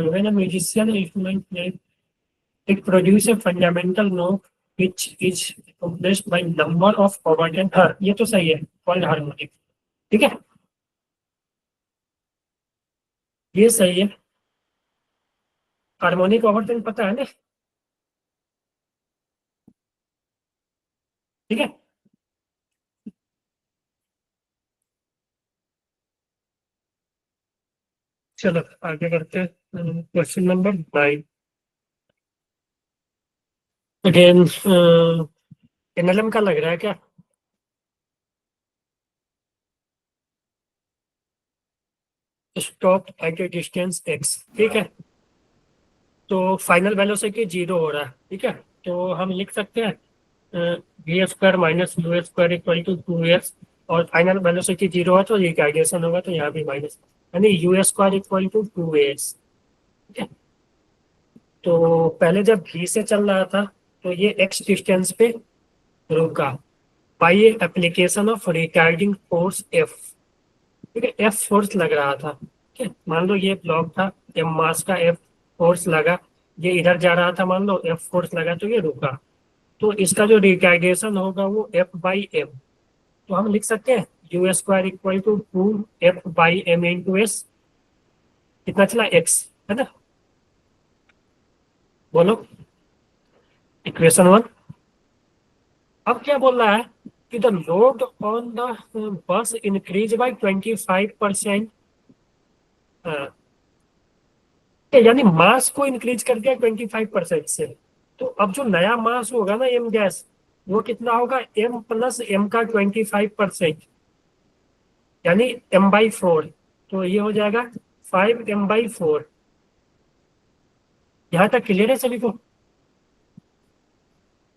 when a musician instrument it produce a fundamental note which is compressed by number of Overton. हाँ, ये तो सही है, कॉल्ड हार्मोनिक। ठीक है, ये सही है। हार्मोनिक ओवरटन पता है ना? ठीक है, चलो आगे करते हैं। क्वेश्चन नंबर 9 अगेन एनएलएम का लग रहा है क्या? Stop at a distance x। ठीक है, तो फाइनल वेलोसिटी 0 हो रहा है। ठीक है, तो हम लिख सकते हैं V square minus U square equal to 2s, और फाइनल वेलोसिटी 0 है तो ये कैलकुलेशन होगा, तो यहाँ भी माइनस, यानी you square equal to 2as। ठीक है, तो पहले जब v से चल रहा था तो ये x डिस्टेंस पे रुका by application of retarding force f। ठीक है, f फोर्स लग रहा था। ठीक है, मान लो ये ब्लॉक था, m मास का f फोर्स लगा, ये इधर जा रहा था, मान लो f फोर्स लगा तो ये रुका, तो इसका जो रिटार्डेशन होगा वो f बाई m। तो हम लिख सकते हैं U square equal to 2f by m into S. कितना चला? x, है ना? बोलो इक्वेशन 1। अब क्या बोल रहा है कि the load on the bus increase by 25%, यानी मास को इंक्रीज कर दिया 25% से। तो अब जो नया मास होगा ना एम गैस, वो कितना होगा? एम प्लस एम का 25%, यानी एम बाई 4। तो ये हो जाएगा 5m/4। यहाँ तक क्लियर है सभी को?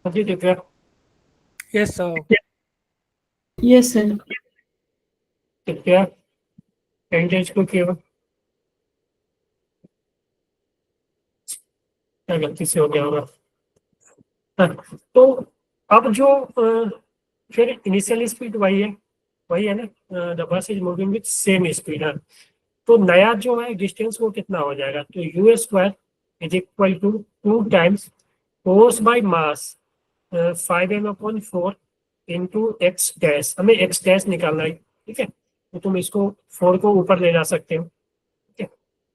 जी Divya. Yes sir. Yes sir. Divya पेंटेज को केवल क्या गलती से हो गया होगा। हाँ, तो अब जो फिर इनिशियल स्पीड वही है ना, the bus is moving with same speed. है, तो नया जो है डिस्टेंस वो कितना हो जाएगा? तो U square is equal to 2 times force by mass 5m/4 into X dash. हमें एक्स डैश निकालना है। ठीक है, तो तुम इसको 4 को ऊपर ले जा सकते हो। ठीक है,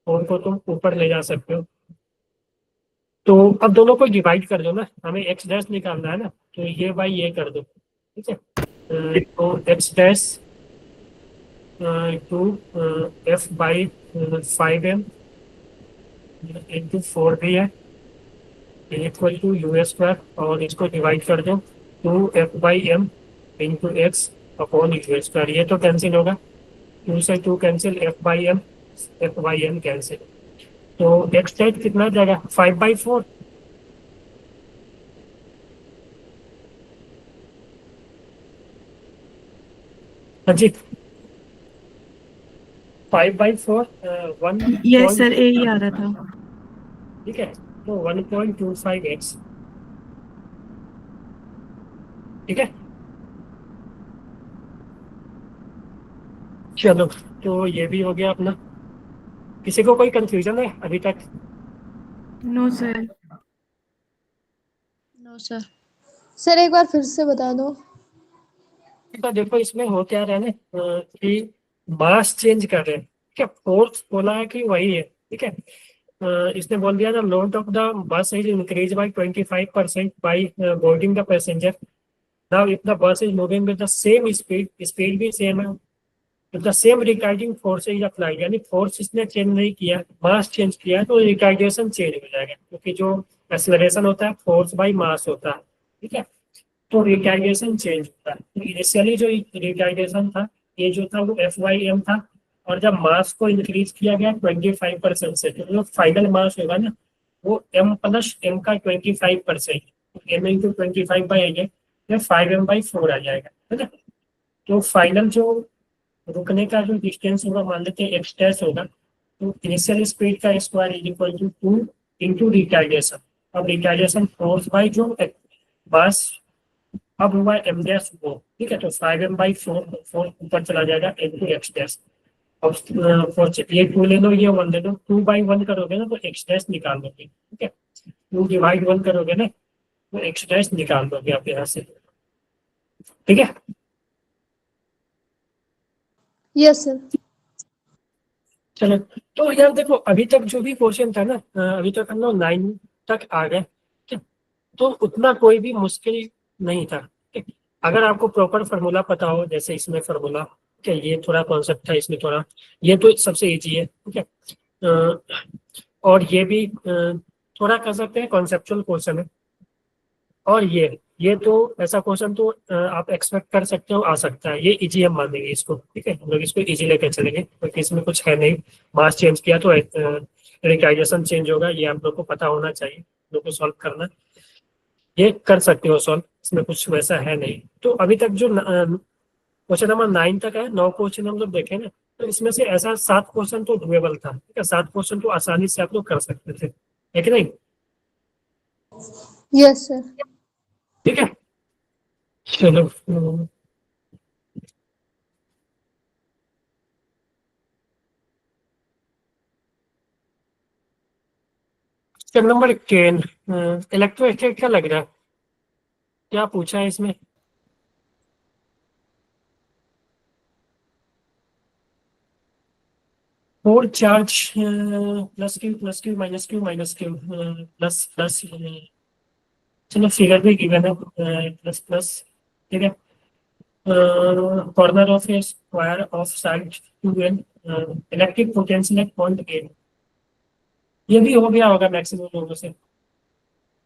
4 को तुम ऊपर ले जा सकते हो। तो अब दोनों को डिवाइड कर दो ना, हमें एक्स डैश निकालना है ना, तो ये बाई ये कर दो। ठीक है, तो X dash two F by 5m into 4 भी है इक्वल टू यू स्क्वायर, और इसको डिवाइड कर दो 2f/m into x upon you square. ये तो कैंसिल होगा, 2 से 2 कैंसिल, f/m कैंसिल। तो एक्स डेट कितना जाएगा? 5/4। हाँ जी, 5/4 1। यस सर, ए ही आ रहा था। ठीक है, तो 1.25x। ठीक है, चलो तो ये भी हो गया अपना। किसी को कोई कंफ्यूजन है अभी तक? No sir. No sir. Sir एक बार फिर से बता दो। तो देखो इसमें हो क्या रहा है ना, कि मास चेंज कर रहे हैं। ठीक है, फोर्स बोला है कि वही है। ठीक है, इसने बोल दिया the load of the bus is increase by 25% by boarding the passenger. Now if the bus is moving with the same speed, speed भी सेम है, the same retarding force is applied, यानी फोर्स इसने change नहीं किया, mass change किया, तो retardation change हो जाएगा, क्योंकि जो एक्सेलरेशन होता है फोर्स बाय मास होता है। ठीक है, तो रिटार्डेशन चेंज होता है। तो इनिशियली जो रिटार्डेशन था, ये जो था वो f/m था, और जब मास को इंक्रीज किया गया 25% से, तो जो फाइनल मास होगा ना वो m प्लस m का 25%, m इंटू 25/8 या 5m/4 आ जाएगा। है ना, तो फाइनल जो रुकने का जो डिस्टेंस होगा, मान लेते हैं x डैश होगा, तो इनिशियल स्पीड का square is equal to 2 into retardation. अब रिटार्डेशन फोर्स बाय जो मास अब हुआ एम डैश वो, ठीक है, तो 5m/4 ऊपर चला जाएगा इनटू एक्स डैश। अब ये 2 ले लो, ये 1 ले लो, 2/1 करोगे ना तो एक्स डैश निकाल लोगे, ठीक है, 2/1 करोगे ना तो एक्स डैश निकाल दोगे आप यहाँ से, ठीक है। Yes sir. चलो, तो यार देखो अभी तक जो भी क्वेश्चन था ना, अभी तक हम लोग 9 तक आ गए, ठीक, तो उतना कोई भी मुश्किल नहीं था, ठीक। अगर आपको प्रॉपर फार्मूला पता हो, जैसे इसमें फार्मूला, ठीक है, ये थोड़ा कॉन्सेप्ट था इसमें थोड़ा, ये तो सबसे इजी है, ठीक है। और ये भी थोड़ा कर सकते हैं, कॉन्सेप्चुअल क्वेश्चन है। और ये तो ऐसा क्वेश्चन तो आप एक्सपेक्ट कर सकते हो आ सकता है, ये इजी हम मानेंगे इसको, ठीक है, हम लोग इसको इजी लेकर चलेंगे क्योंकि इसमें कुछ है नहीं। मास चेंज किया तो रिकाइजेशन चेंज होगा, ये आप लोग को पता होना चाहिए, लोग को सॉल्व करना, ये कर सकते हो सॉल्व, इसमें कुछ वैसा है नहीं। तो अभी तक जो क्वेश्चन नंबर 9 तक है, 9 क्वेश्चन हम लोग देखे ना, तो इसमें से ऐसा 7 क्वेश्चन तो डुएबल था, ठीक है, 7 क्वेश्चन तो आसानी से आप लोग कर सकते थे, है कि नहीं? Yes sir. ठीक है, चलो। क्वेश्चन नंबर 10, इलेक्ट्रोस्टैटिक क्या लग रहा है, क्या पूछा है इसमें? Four charge plus Q minus Q plus plus, चलो फिगर भी गिवन है, प्लस प्लस, ठीक है, corner of a square of side 2n, electric potential at point A, ये भी हो गया होगा मैक्सिमम लोगों से।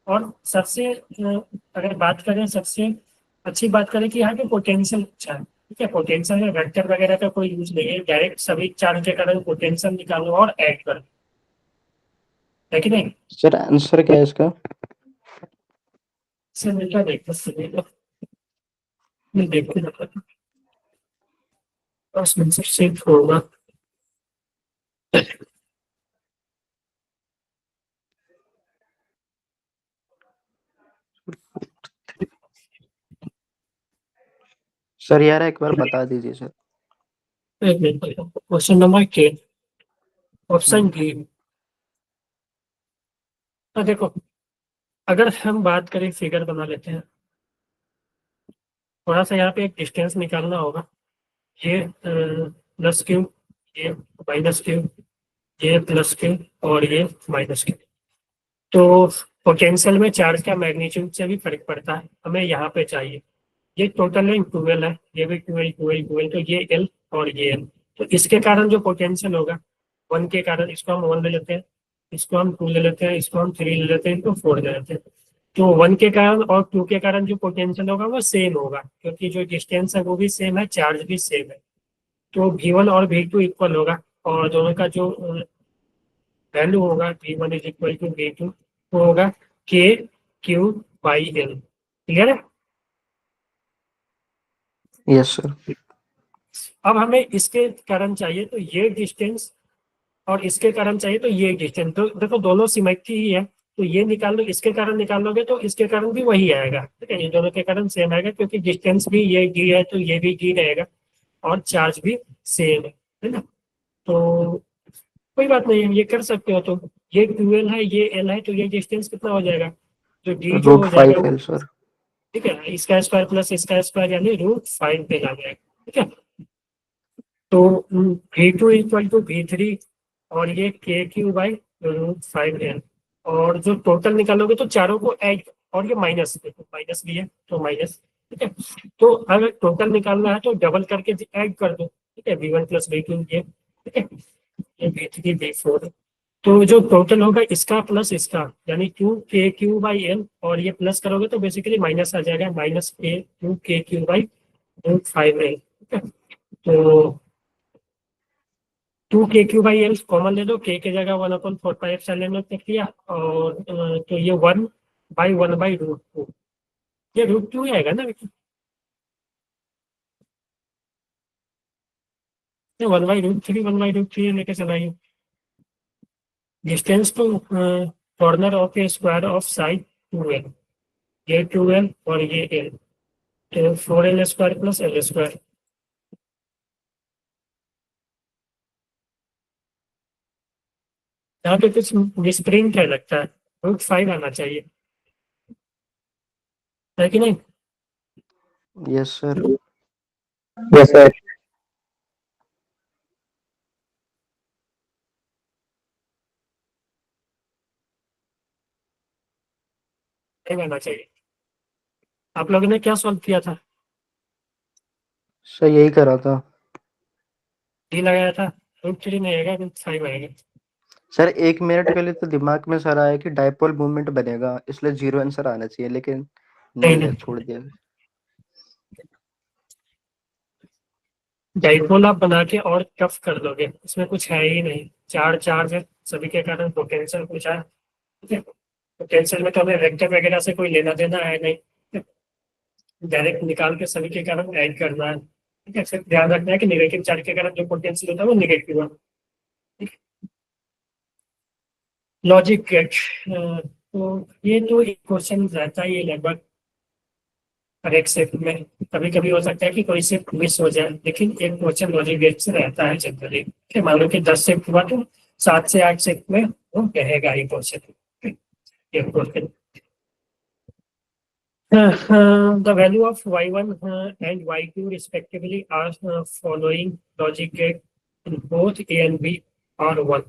और सबसे अगर बात करें, सबसे अच्छी बात करें कि यहाँ पे पोटेंशियल अच्छा है, ठीक है, पोटेंशियल में वेक्टर वगैरह का कोई यूज नहीं है, डायरेक्ट सभी चार्ज के कारण पोटेंशियल निकालो और ऐड करो, है कि नहीं? सर आंसर क्या है इसका? इससे मिलता देखो, देखो बस आंसर सेट होगा। सर यार एक बार बता दीजिए सर। एक minute, question number 10, option D. देखो, अगर हम बात करें, फिगर बना लेते हैं, थोड़ा सा यहाँ पे एक डिस्टेंस निकालना होगा, ये प्लस क्यू, ये माइनस क्यू, ये प्लस क्यू और ये माइनस क्यू। तो पोटेंशियल में चार्ज का मैग्नीट्यूड से भी फर्क पड़ता है, हमें यहाँ पे चाहिए, ये टोटल लेंथ 12 है, ये भी 12 तो ये एल और ये एल, तो इसके कारण जो पोटेंशियल होगा 1 के कारण, इसको हम 1 ले लेते हैं, इसको हम 2 ले लेते हैं, इसको हम 3 ले लेते हैं, इसको 4 ले लेते हैं। तो 1 के कारण और 2 के कारण जो पोटेंशियल होगा वो सेम होगा, क्योंकि जो डिस्टेंस है वो भी सेम है, चार्ज भी सेम है, तो V1 और V2 इक्वल होगा, और दोनों का जो वैल्यू होगा V1 is equal to V2 वो होगा KQ/L। क्लियर है? Yes sir. अब हमें इसके कारण चाहिए तो ये डिस्टेंस, और इसके कारण चाहिए तो ये डिस्टेंस, तो देखो दोनों सिमेट्री ही है, तो ये निकाल लो, इसके कारण निकाल लोगे तो इसके कारण भी वही आएगा, ठीक है, ये दोनों के कारण सेम आएगा, क्योंकि डिस्टेंस भी ये डी है तो ये भी डी रहेगा, और चार्ज भी सेम है ना, तो कोई बात नहीं है, ये कर सकते हो। तो ये 2L है, ये L है, तो ये डिस्टेंस कितना हो जाएगा, जो डी जो हो जाएगा √5L सर। ठीक है, इसका स्क्वायर प्लस इसका स्क्वायर यानी √5 पे आ जाएगा, ठीक है। तो V2 इक्वल टू V3 और ये KQ/√5L, और जो टोटल निकालोगे तो चारों को ऐड, और ये माइनस, देखो माइनस भी है तो माइनस, ठीक है, तो अगर टोटल निकालना है तो डबल करके ऐड कर दो, ठीक है, V1 + V2 ये, ठीक है, ये V3 V4, तो जो टोटल होगा इसका प्लस इसका यानी 2KQ/L, और ये प्लस करोगे तो बेसिकली माइनस आ जाएगा, -2KQ/√5L, ठीक है, तो 2KQ/L कॉमन ले लो, K की जगह 1/4πε लिख लिया, और तो ये 1/1/√2, ये √2 आएगा ना, 1/√3 1/√3 लेके चलाइए, distance to corner of a square of side 2n, ये 2l और ये l, तो 4l² प्लस l²। यहाँ पे कुछ मिसप्रिंट है लगता है, √5 आना चाहिए, है कि नहीं? Yes sir. Yes sir. नहीं आना चाहिए। आप लोगों ने क्या सॉल्व किया था? सर यही करा था डी लगाया था, √3 नहीं आएगा, √5 आएगा। सर। 1 मिनट के लिए तो दिमाग में सर आया कि डाइपोल मूवमेंट बनेगा, इसलिए 0 आंसर आना चाहिए, लेकिन नहीं है, छोड़ दिया। डाइपोल आप बना के और टफ कर दोगे, इसमें कुछ है ही नहीं। 4 चार्ज है, सभी के कारण पोटेंशियल पूछा है, ठीक है। पोटेंशियल में तो हमें वेक्टर वगैरह से कोई लेना देना है नहीं, डायरेक्ट निकाल के सभी के कारण ऐड करना है, ठीक है। सिर्फ ध्यान रखना है कि नेगेटिव चार्ज के कारण जो पोटेंशियल होता है वो नेगेटिव है, ठीक है। लॉजिक गेट, तो ये तो एक क्वेश्चन रहता ही है लगभग हर एक शिफ्ट में। कभी कभी हो सकता है कि कोई शिफ्ट मिस हो जाए, लेकिन एक क्वेश्चन लॉजिक गेट से रहता है जनरली, ठीक है। मान लो कि 10 शिफ्ट हुआ तो 7 से 8 शिफ्ट में वो रहेगा ही क्वेश्चन, ये question. The value of y1 and y2 respectively are following logic gate in both a and b are 1।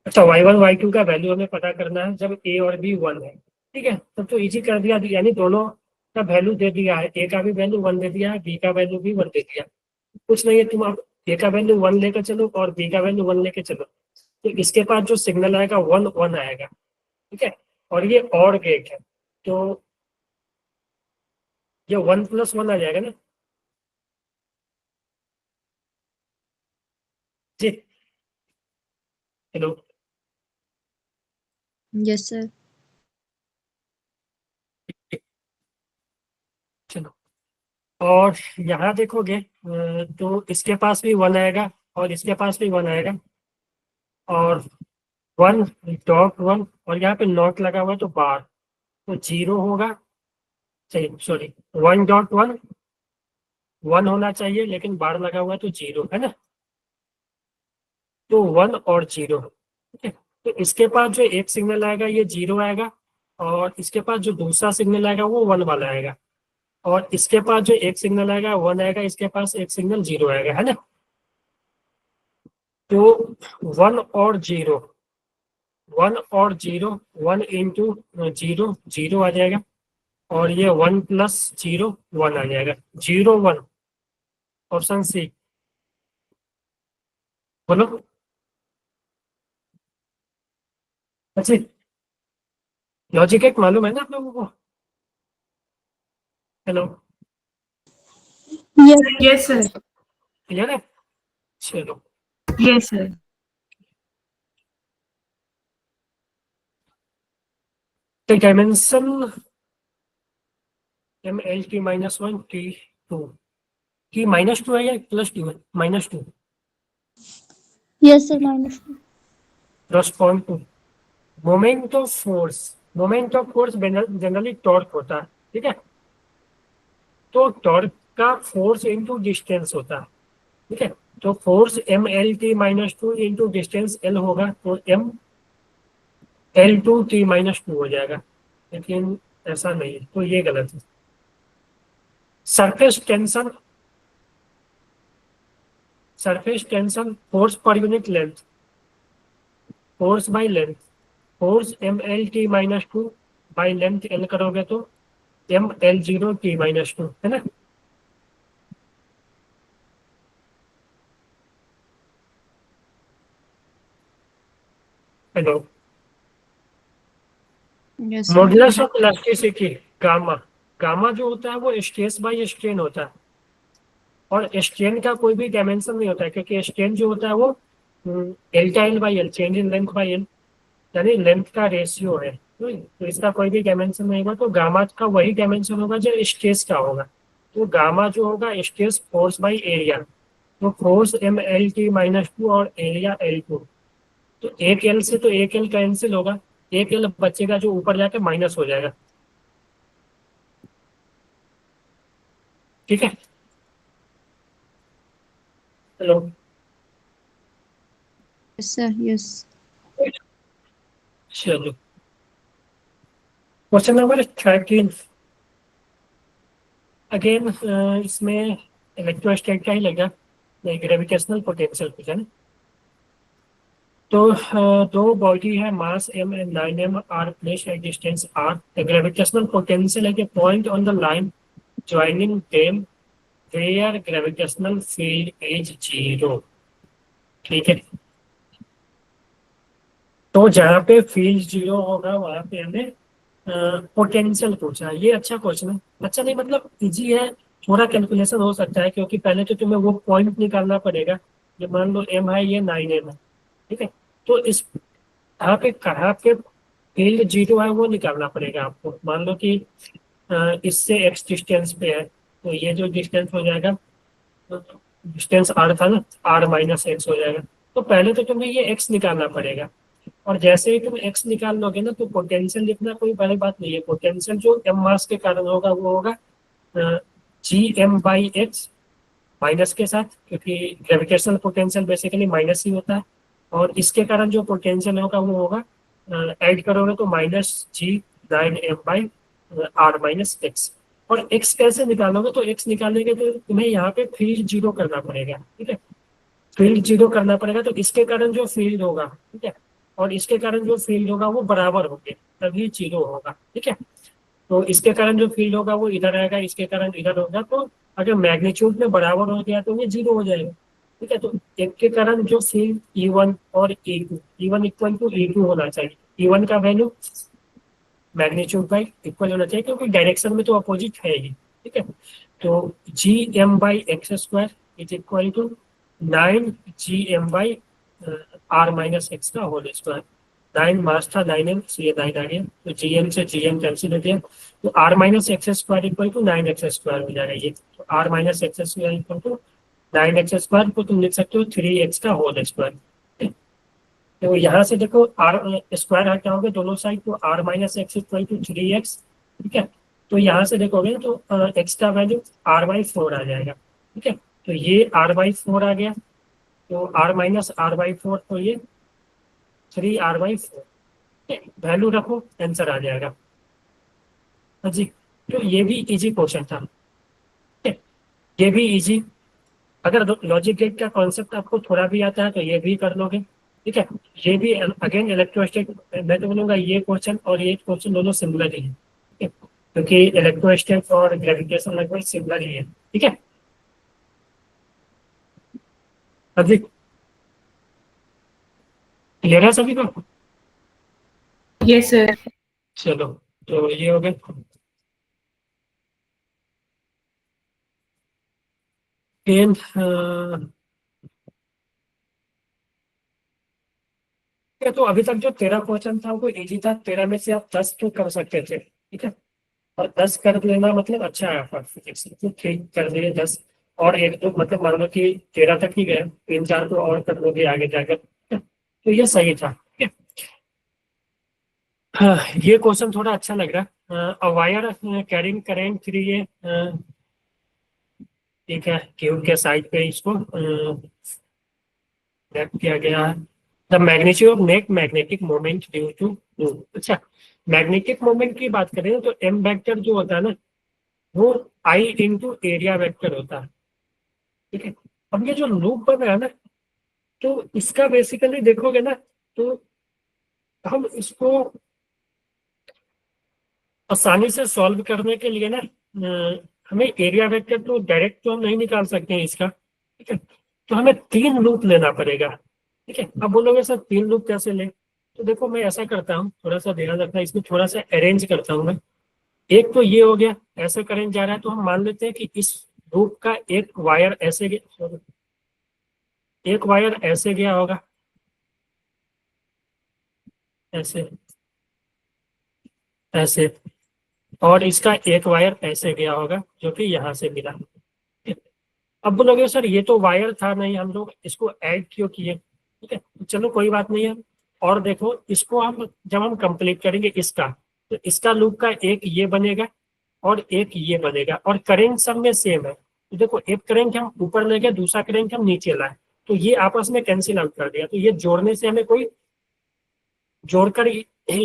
अच्छा, y1 y2 का वैल्यू हमें पता करना है जब a और b 1 है, ठीक है। तब तो इजी कर दिया, यानी दोनों का वैल्यू दे दिया है, a का भी वैल्यू 1 दे दिया है, b का वैल्यू भी 1 दे दिया। कुछ नहीं है, तुम आप a का वैल्यू 1 लेकर चलो और b का वैल्यू 1 लेकर चलो, तो इसके पास जो सिग्नल आएगा 1 1 आएगा, ठीक है। और ये और गेट है, तो ये 1 + 1 आ जाएगा ना जी। Hello, Yes, sir. चलो। और यहाँ देखोगे तो इसके पास भी 1 आएगा और इसके पास भी 1 आएगा, और 1.1, और यहाँ पे नॉट लगा हुआ है तो बार, तो 0 होगा, सही सॉरी 1.1 1 होना चाहिए, लेकिन बार लगा हुआ है तो 0 है ना, तो 1 और 0, ठीक है। तो इसके पास जो एक सिग्नल आएगा ये 0 आएगा, और इसके पास जो दूसरा सिग्नल आएगा वो 1 वाला आएगा, और इसके पास जो एक सिग्नल आएगा 1 आएगा, इसके पास एक सिग्नल 0 आएगा, है ना। तो 1 और 0, 1 और 0, 1 इंटू 0 0 आ जाएगा, और ये 1 + 0 1 आ जाएगा, 0 1, ऑप्शन सी। बोलो अच्छा, लॉजिक एक मालूम है ना आप लोगों को? Hello, Yes. Yes, sir. Clear है? चलो, Yes, sir. तो डायमेंशन MLT -1 T2, की -2 है या +2 है? -2 Yes, sir. -2. Respond to moment of force. Moment of force generally torque होता है, ठीक है। तो टॉर्क का फोर्स इंटू डिस्टेंस होता है, ठीक है। तो force MLT -2 into distance L होगा, तो ML2T -2 हो जाएगा, लेकिन ऐसा नहीं है, तो ये गलत है। Surface tension, surface tension force per unit length, force by length, force MLT -2 by length L करोगे तो ML0T -2, है ना। Hello, Yes, sir. Modulus of elasticity gamma, gamma जो होता है वो स्ट्रेस बाय स्ट्रेन होता है, और स्ट्रेन का कोई भी डायमेंशन नहीं होता है, क्योंकि स्ट्रेन जो होता है वो L/L/L, change in length bye L, यानी लेंथ का रेशियो है, तो इसका कोई भी डायमेंशन नहीं होगा, तो गामा का वही डायमेंशन होगा जो स्ट्रेस का होगा। तो गामा जो होगा स्ट्रेस फोर्स बाय एरिया, तो फोर्स MLT -2 और एरिया L2, तो एक L से तो एक L कैंसिल होगा, एक L बचेगा जो ऊपर जाके माइनस हो जाएगा, ठीक है। हेलो। Yes, sir. Yes. चलो, क्वेश्चन नंबर 13 अगेन, इसमें इलेक्ट्रोस्टैटिक का ही लगा, ग्रेविटेशनल पोटेंशियल पूछा ना। तो दो बॉडी है, mass m and 9m are placed at distance r, the gravitational potential at a point on the line joining them where gravitational field is 0। ठीक है, तो जहाँ पे फील्ड 0 होगा वहां पे हमें पोटेंशियल पूछा है। ये अच्छा क्वेश्चन है, अच्छा नहीं मतलब इजी है, थोड़ा कैलकुलेशन हो सकता है, क्योंकि पहले तो तुम्हें वो पॉइंट निकालना पड़ेगा। ये मान लो m है, ये 9m है, ठीक है। तो इस कहाँ पे फील्ड 0 है वो निकालना पड़ेगा आपको। मान लो कि इससे x डिस्टेंस पे है, तो ये जो डिस्टेंस हो जाएगा, डिस्टेंस r था ना, r माइनस एक्स हो जाएगा। तो पहले तो तुम्हें ये x निकालना पड़ेगा, और जैसे ही तुम x निकाल लोगे ना, तो पोटेंशियल लिखना कोई बड़ी बात नहीं है। पोटेंशियल जो m मास के कारण होगा वो होगा gm/x माइनस के साथ, क्योंकि ग्रेविटेशनल पोटेंशियल बेसिकली माइनस ही होता है। और इसके कारण जो पोटेंशियल होगा वो होगा, ऐड करोगे तो -g9m/r-x। और x कैसे निकालोगे, तो x निकालने के तो तुम्हें यहाँ पे फील्ड 0 करना पड़ेगा। ठीक है, फील्ड 0 करना पड़ेगा, तो इसके कारण जो फील्ड होगा, ठीक है, और इसके कारण जो फील्ड होगा वो बराबर होंगे, तभी 0 होगा। ठीक है, तो इसके कारण जो फील्ड होगा वो इधर आएगा, इसके कारण इधर होगा। तो अगर मैग्नीट्यूड में बराबर हो गया तो ये 0 हो जाएगा। ठीक है, तो एक के कारण जो फील्ड E1 और E2, E1 equal to E2 होना चाहिए। E1 का वैल्यू मैग्नीट्यूड बाई इक्वल होना चाहिए, क्योंकि डायरेक्शन में तो अपोजिट है ही। ठीक है, तो gm/x² is equal to 9gm/r-x का होल स्क्वायर। 9 मास था, 9m, so ये 9 आ गया, तो gm से gm कैंसिल हो गया, तो r-x² इक्वल टू 9x² हो जाएगा ये। तो r-x² इक्वल टू 9x² को तुम लिख सकते हो 3x का होल स्क्वायर। तो यहाँ से देखो r स्क्वायर हटाओगे दोनों साइड, तो r-x इक्वल टू 3x। ठीक है, तो यहाँ से देखोगे तो x का वैल्यू r/4 आ जाएगा। ठीक है, तो ये r/4 आ गया, तो r-r/4, तो ये 3r/4 वैल्यू रखो, आंसर आ जाएगा। हाँ जी, तो ये भी इजी क्वेश्चन था। ठीक है, ये भी इजी, अगर लॉजिक गेट का कॉन्सेप्ट आपको थोड़ा भी आता है तो ये भी कर लोगे। ठीक है, ये भी अगेन इलेक्ट्रोस्टैटिक, मैं तो बोलूँगा ये क्वेश्चन और ये क्वेश्चन दोनों सिमिलर ही है। ठीक है, क्योंकि इलेक्ट्रोस्टैटिक और ग्रेविटेशन लगभग सिमिलर ही है। ठीक है, अभी क्लियर है सभी को? Yes sir. चलो, तो ये हो गया। तो अभी तक जो 13 क्वेश्चन था वो इजी था, 13 में से आप 10 तो कर सकते थे। ठीक है, और 10 कर लेना मतलब अच्छा है आपका फिजिक्स, तो ठीक कर दिए 10, और एक दो मतलब मान लो कि 13 तक ही गए, 3-4 तो और कर लोगे आगे जाकर। तो ये सही था। ठीक है, हाँ, ये क्वेश्चन थोड़ा अच्छा लग रहा है। A wire carrying current three, ये ठीक है, क्यूब के साइड पे इसको रैप किया गया है। The magnitude of net magnetic moment due to. अच्छा, मैग्नेटिक मोमेंट की बात करें तो एम वेक्टर जो होता है ना, वो आई इंटू एरिया वेक्टर होता है। ठीक है, अब ये जो लूप बन रहा है ना, तो इसका बेसिकली देखोगे ना, तो हम इसको आसानी से सॉल्व करने के लिए ना, हमें एरिया वेक्टर तो डायरेक्ट तो हम नहीं निकाल सकते हैं इसका। ठीक है, तो हमें 3 लूप लेना पड़ेगा। ठीक है, अब बोलोगे सर 3 लूप कैसे लें, तो देखो मैं ऐसा करता हूँ, थोड़ा सा ध्यान रखना, इसमें थोड़ा सा अरेंज करता हूँ मैं। एक तो ये हो गया, ऐसे करंट जा रहा है, तो हम मान लेते हैं कि इस लूप का एक वायर ऐसे गया, एक वायर ऐसे गया होगा, ऐसे ऐसे, और इसका एक वायर ऐसे गया होगा जो कि यहाँ से मिला। अब बोलोगे सर ये तो वायर था नहीं, हम लोग इसको ऐड क्यों किए। ठीक है, तो चलो कोई बात नहीं है, और देखो इसको हम जब हम कंप्लीट करेंगे इसका, तो इसका लूप का एक ये बनेगा, और एक ये बनेगा, और करंट सब में सेम है। तो देखो एक करंट हम ऊपर ले गए, दूसरा करंट हम नीचे लाए, तो ये आपस में कैंसिल आउट कर दिया। तो ये जोड़ने से हमें कोई जोड़कर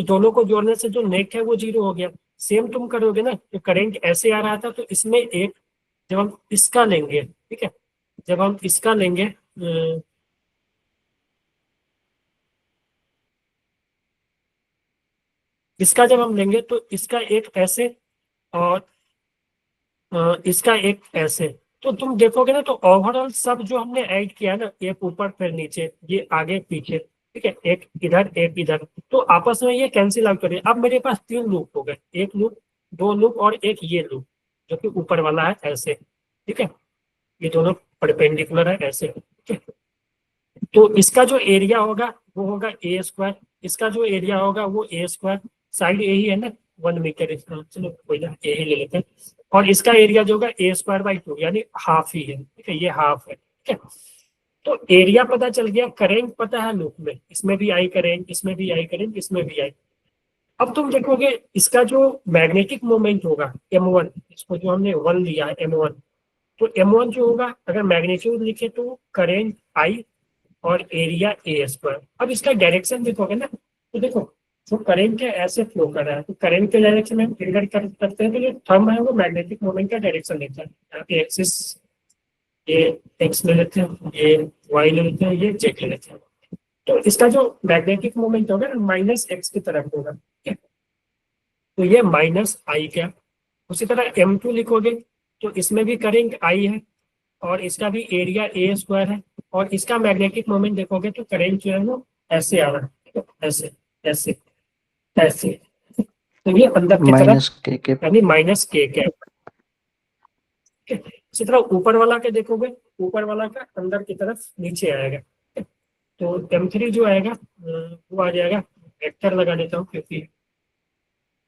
दोनों को जोड़ने से जो नेट है वो 0 हो गया। सेम तुम करोगे ना, तो करंट ऐसे आ रहा था तो इसमें एक, जब हम इसका लेंगे, ठीक है, जब हम इसका लेंगे इसका जब हम लेंगे तो इसका एक ऐसे और इसका एक ऐसे, तो तुम देखोगे ना तो ओवरऑल सब जो हमने ऐड किया ना, एक ऊपर फिर नीचे, ये आगे पीछे, ठीक है, एक इधर एक इधर, तो आपस में ये कैंसिल आउट करिए। अब मेरे पास 3 लूप हो गए, एक लूप, 2 लूप और एक ये लूप जो कि ऊपर वाला है ऐसे, ठीक है, ये दोनों परपेंडिकुलर है ऐसे, ठीक है। तो इसका जो एरिया होगा वो होगा ए स्क्वायर, इसका जो एरिया होगा वो ए स्क्वायर, साइड ए ही है ना 1 मीटर, इसका चलो कोई ना ए ही ले लेते हैं, और इसका एरिया जो होगा ए स्क्वायर बाई 2 यानी हाफ ही है, ठीक है, ये हाफ है, ठीक है। तो एरिया पता चल गया, करंट पता है लूप में, इसमें भी आई करंट, इसमें भी आई करंट, इसमें भी आई। अब तुम देखोगे इसका जो मैग्नेटिक मोमेंट होगा m1, इसको जो हमने 1 लिया है m1, तो m1 जो होगा अगर मैग्नीट्यूड लिखे तो करंट आई और एरिया ए स्क्वायर। अब इसका डायरेक्शन देखोगे ना, तो देखो जो करंट है ऐसे फ्लो कर रहा है, तो करंट के डायरेक्शन में फिगर कर सकते हैं, तो जो थंब है वो मैग्नेटिक मोमेंट का डायरेक्शन लेता है। यहाँ पे एक्सिस ये एक्स ले लेते हैं, ये वाई ले लेते हैं, ये जेड ले लेते हैं। तो इसका जो मैग्नेटिक मोमेंट होगा माइनस एक्स की तरफ होगा, ठीक है, तो ये माइनस आई क्या। उसी तरह m2 लिखोगे तो इसमें भी करंट आई है और इसका भी एरिया ए स्क्वायर है, और इसका मैग्नेटिक मोमेंट देखोगे तो करंट जो है वो ऐसे आ रहा है, ऐसे ऐसे ऐसे, तो ये अंदर की तरफ माइनस के यानी माइनस के कैप। इसी तरह ऊपर वाला के देखोगे, ऊपर वाला का अंदर की तरफ नीचे आएगा, तो m3 जो आएगा वो आ जाएगा, वेक्टर लगा देता हूँ क्योंकि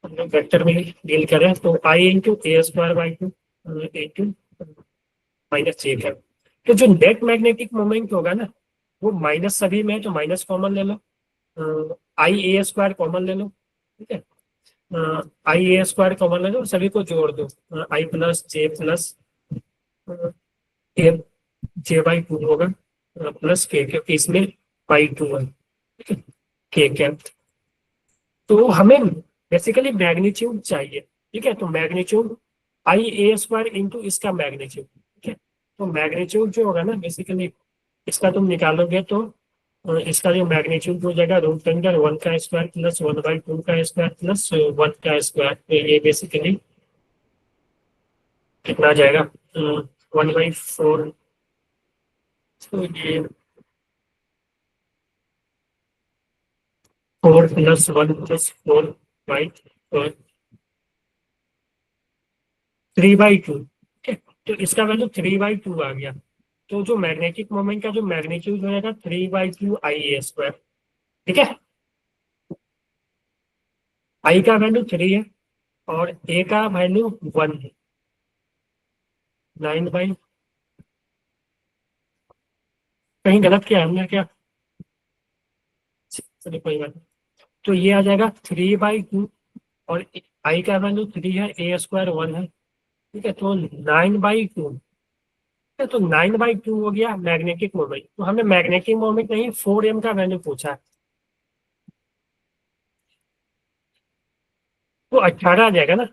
हम लोग वेक्टर में डील कर रहे हैं, तो I into A square by 2 into minus J cap. तो जो नेट मैग्नेटिक मोमेंट होगा ना वो माइनस सभी में है, तो माइनस कॉमन ले लो, आई ए स्क्वायर कॉमन ले लो, ठीक है, आई ए स्क्वायर कॉमन ले लो, सभी को जोड़ दो, I plus J plus A J by 2 होगा प्लस के, क्योंकि इसमें बाई 2 है, ठीक है, के कैप। तो हमें बेसिकली मैग्नीट्यूड चाहिए, ठीक है, तो magnitude I A square into इसका मैग्नीट्यूड, ठीक है। तो मैग्नीट्यूड जो होगा ना बेसिकली इसका तुम निकालोगे तो इसका जो मैग्नीट्यूड हो जाएगा रूट अंडर 1 का स्क्वायर प्लस 1/2 का स्क्वायर प्लस 1 का स्क्वायर। तो ये बेसिकली कितना आ जाएगा 1/4, तो ये 4 प्लस 1 प्लस 4/4 3/2, ठीक है, तो इसका वैल्यू 3/2 आ गया। तो जो मैग्नेटिक मोमेंट का जो मैग्नीट्यूड हो जाएगा 3/2 आई ए स्क्वायर, ठीक है, आई का वैल्यू 3 है और ए का वैल्यू 1 है, 9 कहीं गलत किया हमने क्या, चलिए कोई बात नहीं। तो ये आ जाएगा 3/2 और आई का वैल्यू 3 है, ए स्क्वायर 1 है, ठीक है, तो 9/2, तो 9/2 हो गया मैग्नेटिक मोमेंट। तो हमें मैग्नेटिक मोमेंट नहीं 4m का वैल्यू पूछा है, तो 18 आ जाएगा ना।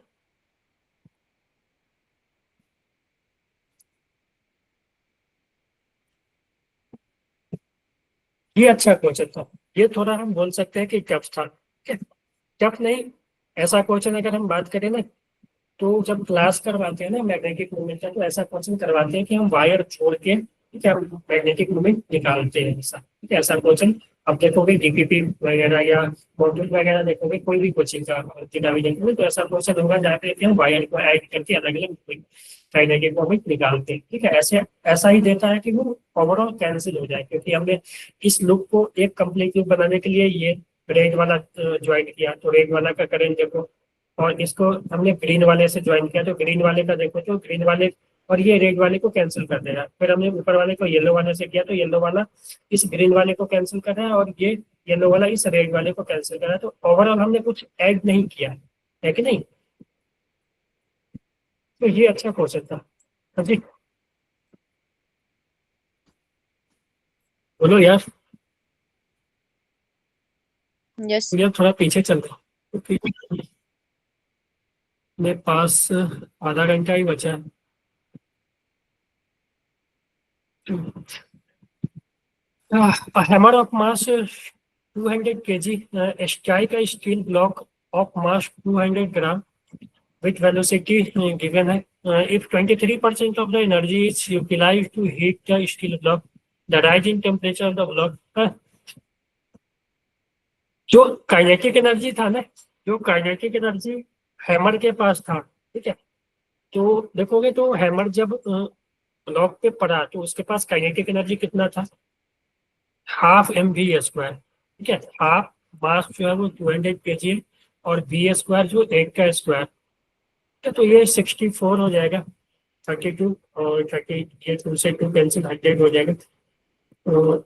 ये अच्छा क्वेश्चन था, ये थोड़ा हम बोल सकते हैं कि टफ था, ठीक है, टफ नहीं, ऐसा क्वेश्चन अगर हम बात करें ना तो जब क्लास करवाते हैं ना मैग्नेटिक मूवमेंट का, तो ऐसा क्वेश्चन करवाते हैं कि हम वायर छोड़ के, ठीक है, हम मैग्नेटिक मूवमेंट निकालते हैं ऐसा, ठीक है, ऐसा क्वेश्चन अब देखोगे डीपीपी वगैरह या मॉड्यूल वगैरह देखोगे, कोई भी कोचिंग का किताबी देखोगे तो ऐसा क्वेश्चन होगा जहाँ पे हम वायर को ऐड करके अलग अलग मैग्नेटिक मूवमेंट निकालते हैं, ठीक है। ऐसे ऐसा ही देता है कि वो ओवरऑल कैंसिल हो जाए, क्योंकि हमने इस लूप को एक कंप्लीट लूप बनाने के लिए ये रेड वाला ज्वाइन किया, तो रेड वाला का करंट देखो, और इसको हमने ग्रीन वाले से ज्वाइन किया, तो ग्रीन वाले का देखो, तो ग्रीन वाले और ये रेड वाले को कैंसिल कर देगा। फिर हमने ऊपर वाले को येलो वाले से किया, तो येलो वाला इस ग्रीन वाले को कैंसिल कर रहा है और ये येलो वाला इस रेड वाले को कैंसिल कर रहा है। तो ओवरऑल हमने कुछ ऐड नहीं किया है कि नहीं। तो ये अच्छा क्वेश्चन था। हाँ जी, बोलो यार, Yes. यार थोड़ा पीछे चल रहा हूँ क्योंकि मेरे पास आधा घंटा ही बचा है। Hammer of mass 200 kg, strike a steel block of mass 200 gram with velocity given है. If 23% of the energy is utilized to heat the steel block, the rising temperature of the block, जो kinetic energy था ना, जो kinetic energy hammer के पास था, ठीक है, तो देखोगे तो हैमर जब ब्लॉक पे पड़ा तो उसके पास काइनेटिक एनर्जी कितना था, हाफ एम वी स्क्वायर, ठीक है, हाफ मास जो है वो 200 kg है और वी स्क्वायर जो 8 का स्क्वायर, ठीक है, तो ये 64 हो जाएगा, 32 और 30, ये 2 से 2 कैंसिल, 100 हो जाएगा, तो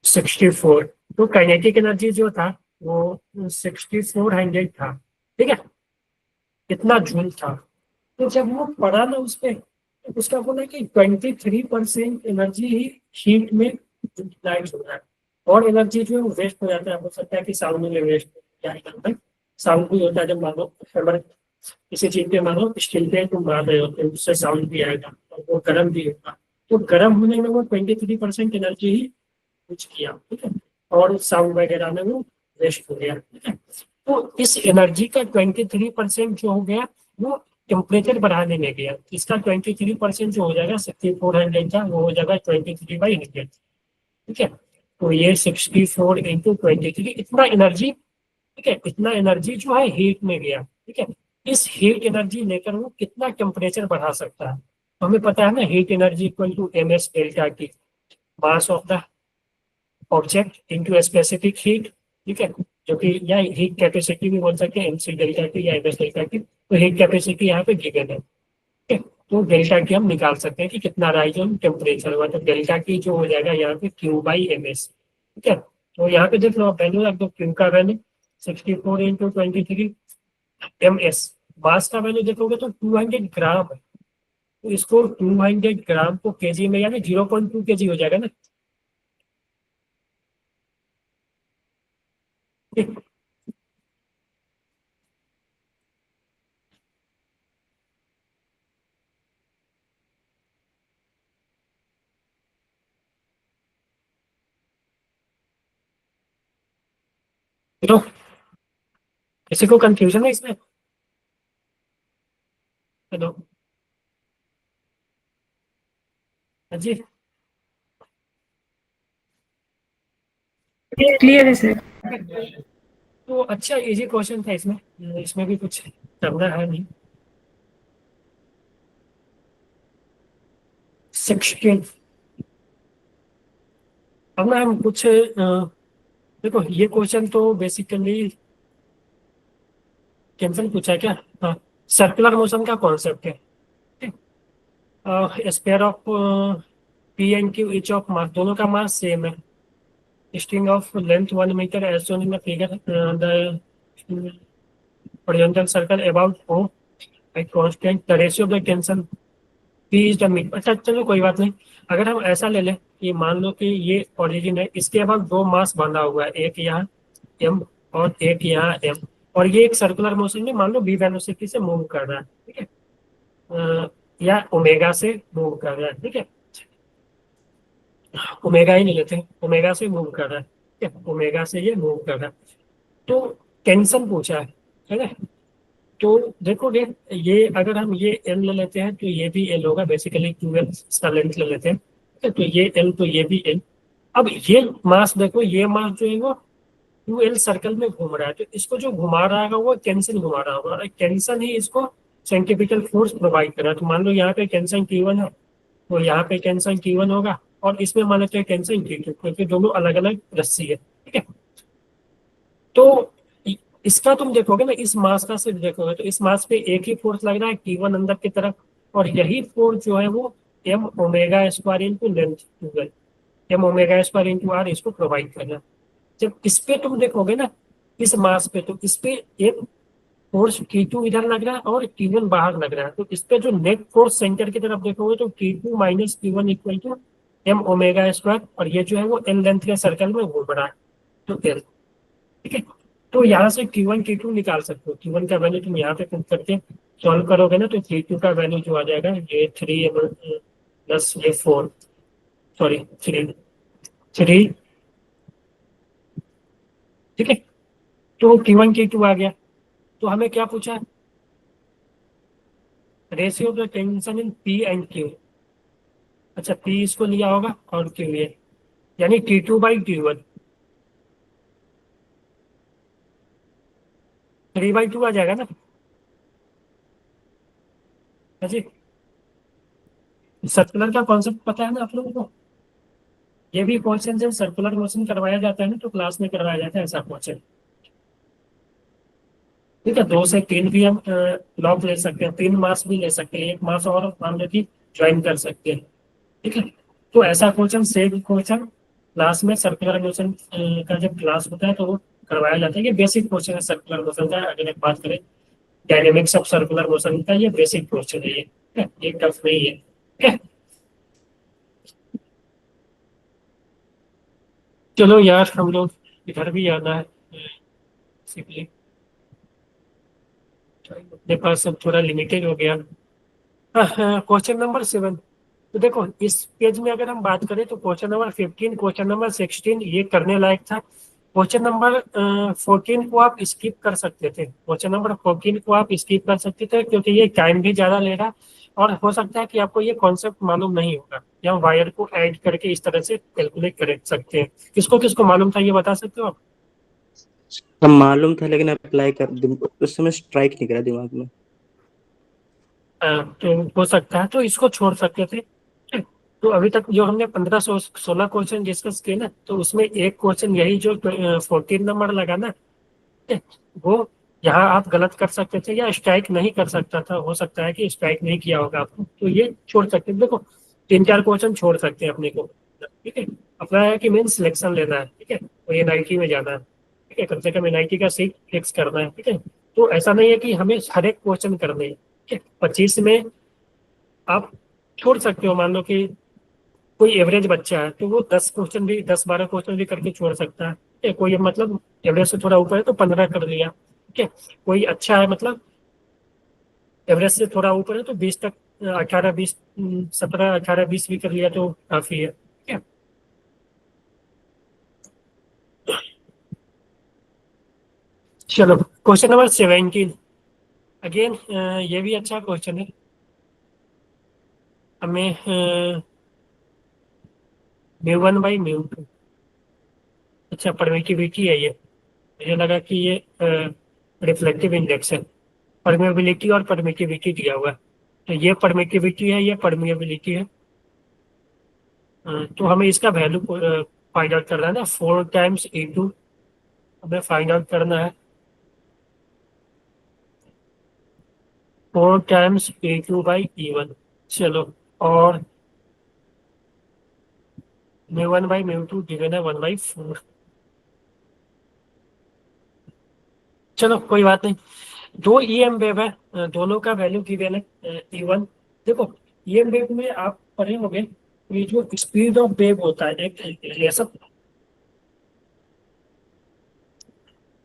64। तो काइनेटिक एनर्जी जो था वो 6400 था, ठीक है, इतना जूल था। तो जब वो पड़ा ना उस पे, तो उसका बोला कि 23% एनर्जी ही हीट में यूटिलाइज हो रहा है और एनर्जी जो है वो वेस्ट हो जाता है। हो सकता है कि साउंड में वेस्ट क्या करता है, साउंड भी होता है जब मानो हैमर किसी चीज पे मानो स्टील पे तुम मार रहे होते हो, उससे साउंड भी आएगा और वो गर्म भी होगा। तो गर्म होने में वो 23% एनर्जी ही कुछ किया, ठीक है, और साउंड वगैरह में वो वेस्ट हो गया, ठीक है। तो इस एनर्जी का 23% जो हो गया वो टेम्परेचर बढ़ाने में गया। इसका 23% जो हो जाएगा 6400 का, वो हो जाएगा 23/100, ठीक है। तो ये 64 इंटू 23, इतना एनर्जी, ठीक है, इतना एनर्जी जो है हीट में गया, ठीक है। इस हीट एनर्जी लेकर वो कितना टेम्परेचर बढ़ा सकता है। तो हमें पता है ना, heat energy equal to M S delta T, mass of the object into specific heat, ठीक है, जो कि या हीट कैपेसिटी भी बोल सकते हैं, एमसी डेल्टा टी या एमएस डेल्टा टी। तो हीट कैपेसिटी यहाँ पे गिवन है, ठीक है, तो डेल्टा टी हम निकाल सकते हैं कि कितना राइज ऑन टेम्परेचर हुआ। तो डेल्टा टी जो हो जाएगा यहाँ पे क्यू बाई एम एस, ठीक है। तो यहाँ पे देख लो, वैल्यू रख दो, क्यू का वैल्यू 64 इंटू 23, एम एस मास का वैल्यू देखोगे तो 200 ग्राम है, तो इसको 200 ग्राम को केजी में यानी 0.2 kg हो जाएगा ना, ठीक। तो किसी को कंफ्यूजन है इसमें? हेलो, हाँ जी, क्लियर है सर। तो अच्छा इजी क्वेश्चन था इसमें, इसमें भी कुछ करना है नहीं। 16, अब ना हम कुछ देखो, ये क्वेश्चन तो बेसिकली कैंसल पूछा है क्या, हाँ, सर्कुलर मोशन का कॉन्सेप्ट है, sphere of P and Q each of mass, दोनों का मास सेम है, string of length 1 metre as shown in the figure, the horizontal circle about O at constant, the ratio of the tension P is the mid। अच्छा चलो कोई बात नहीं, अगर हम ऐसा ले लें कि मान लो कि ये ओरिजिन है, इसके बाद दो मास बंधा हुआ है, एक यहाँ M और एक यहाँ M, और ये एक सर्कुलर मोशन में मान लो v वेलोसिटी से मूव कर रहा है, ठीक है, या ओमेगा से मूव कर रहा है, ठीक है, ओमेगा ही नहीं लेते, ओमेगा से मूव कर रहा है, ठीक है, ओमेगा से ये मूव कर रहा है। तो टेंशन पूछा है ना, तो देखोगे ये अगर हम ये एल ले लेते हैं तो ये भी एल होगा, बेसिकली 2l इसका लेंथ ले लेते हैं, ठीक है, तो ये एल तो ये भी एल। अब ये मास देखो, ये मास जो है वो 2l सर्कल में घूम रहा है, तो इसको जो घुमा रहा है वो टेंशन घुमा रहा होगा, और टेंशन ही इसको सेंट्रीपिटल फोर्स प्रोवाइड कर रहा है। तो मान लो यहाँ पे टेंशन T1 है, तो यहाँ पे टेंशन T1 होगा, और इसमें मान लेते हैं टेंशन T2, क्योंकि दोनों अलग अलग रस्सी है, ठीक है। तो इसका तुम देखोगे ना, इस मास का सिर्फ देखोगे तो इस मास पे एक ही फोर्स लग रहा है T1 अंदर की तरफ, और यही फोर्स जो है वो m omega square into length 2l, m omega square into r इसको प्रोवाइड कर रहा है। जब इस पे तुम देखोगे ना, इस मास पे, तो इस पे एक फोर्स T2 इधर लग रहा है और T1 बाहर लग रहा है, तो इस पे जो नेट फोर्स सेंटर की तरफ देखोगे तो T2 minus T1 equal to M omega square, और ये जो है वो एल लेंथ के सर्कल में घूम रहा है, तो एल। ठीक है, तो यहाँ से T1 T2 निकाल सकते हो। T1 का वैल्यू तुम यहाँ पे पुट करके सॉल्व करोगे ना, तो T2 का वैल्यू जो आ जाएगा ये 3 प्लस ये 4, सॉरी 3। ठीक है, तो T1 T2 आ गया। तो हमें क्या पूछा है? Ratio of the tension in P and Q। अच्छा, P इसको लिया होगा और Q ये, यानी T2/T1 3/2 आ जाएगा ना। हाँ जी, सर्कुलर का कॉन्सेप्ट पता है ना आप लोगों को? ये भी क्वेश्चन जब सर्कुलर मोशन करवाया जाता है ना, तो क्लास में करवाया जाता है ऐसा क्वेश्चन। ठीक है, 2 से 3 भी हम लॉग ले सकते हैं, 3 मास भी ले सकते हैं, 1 मास और मान लो कि ज्वाइन कर सकते हैं। ठीक है, तो ऐसा क्वेश्चन सेम क्वेश्चन क्लास में सर्कुलर मोशन का जब क्लास होता है तो वो करवाया जाता है। ये बेसिक क्वेश्चन है सर्कुलर मोशन का। अगर एक बात करें डायनेमिक्स ऑफ सर्कुलर मोशन का, ये बेसिक क्वेश्चन है ये। ठीक है, ये टफ नहीं है। ठीक है, चलो यार हम लोग इधर भी आना है बेसिकली, अपने पास सब थोड़ा लिमिटेड हो गया। Question number 7। तो देखो इस पेज में अगर हम बात करें तो क्वेश्चन नंबर 15, क्वेश्चन नंबर 16 ये करने लायक था। क्वेश्चन नंबर 14 को आप स्किप कर सकते थे। क्वेश्चन नंबर 14 को आप स्किप कर सकते थे क्योंकि ये टाइम भी ज़्यादा ले रहा, और हो सकता है कि आपको ये कॉन्सेप्ट मालूम नहीं होगा, या वायर को ऐड करके इस तरह से कैलकुलेट कर सकते हैं। किसको किसको मालूम था ये बता सकते हो आप? हम मालूम था लेकिन अप्लाई कर उस समय स्ट्राइक नहीं करा दिमाग में। तो हो सकता है, तो इसको छोड़ सकते थे। तो अभी तक जो हमने 1516 क्वेश्चन डिस्कस किए ना, तो उसमें एक क्वेश्चन यही जो 14 नंबर लगा ना, वो यहाँ आप गलत कर सकते थे या स्ट्राइक नहीं कर सकता था। हो सकता है कि स्ट्राइक नहीं किया होगा आपको, तो ये छोड़ सकते हैं। देखो 3-4 क्वेश्चन छोड़ सकते हैं अपने को। ठीक है, अपना है कि मेन सिलेक्शन लेना है। ठीक है, तो ये NIT में जाना है। ठीक है, कम से कम NIT का सीट फिक्स करना है। ठीक है, तो ऐसा नहीं है कि हमें हर एक क्वेश्चन करने हैं। ठीक है, 25 में आप छोड़ सकते हो। मान लो कि कोई एवरेज बच्चा है तो वो 10-12 क्वेश्चन भी करके छोड़ सकता है। ठीक है, कोई मतलब एवरेज से थोड़ा ऊपर है तो 15 कर लिया। ठीक है, कोई अच्छा है मतलब एवरेज से थोड़ा ऊपर है तो 20 तक, 18-20, 17-18-20 भी कर लिया तो काफी है। ठीक है, चलो क्वेश्चन नंबर 17 अगेन, ये भी अच्छा क्वेश्चन है। हमें μ1/μ2, अच्छा परमिटिविटी है ये। मुझे लगा कि ये रिफ्लेक्टिव इंडेक्स है। परमेबिलिटी और परमिटिविटी दिया हुआ है, तो ये परमिटिविटी है, ये परमिएबिलिटी है। तो हमें इसका वैल्यू फाइंड आउट करना है ना, 4 टाइम्स E2 हमें फाइंड आउट करना है। 4 टाइम्स E2/E1। चलो, और μ1/μ2 गिवन है 1/4। चलो कोई बात नहीं, 2 EM वेव है, दोनों का वैल्यू गिवन है E1। देखो EM वेव में आप पढ़े होंगे, ये जो स्पीड ऑफ वेव होता है एक रिलेशन,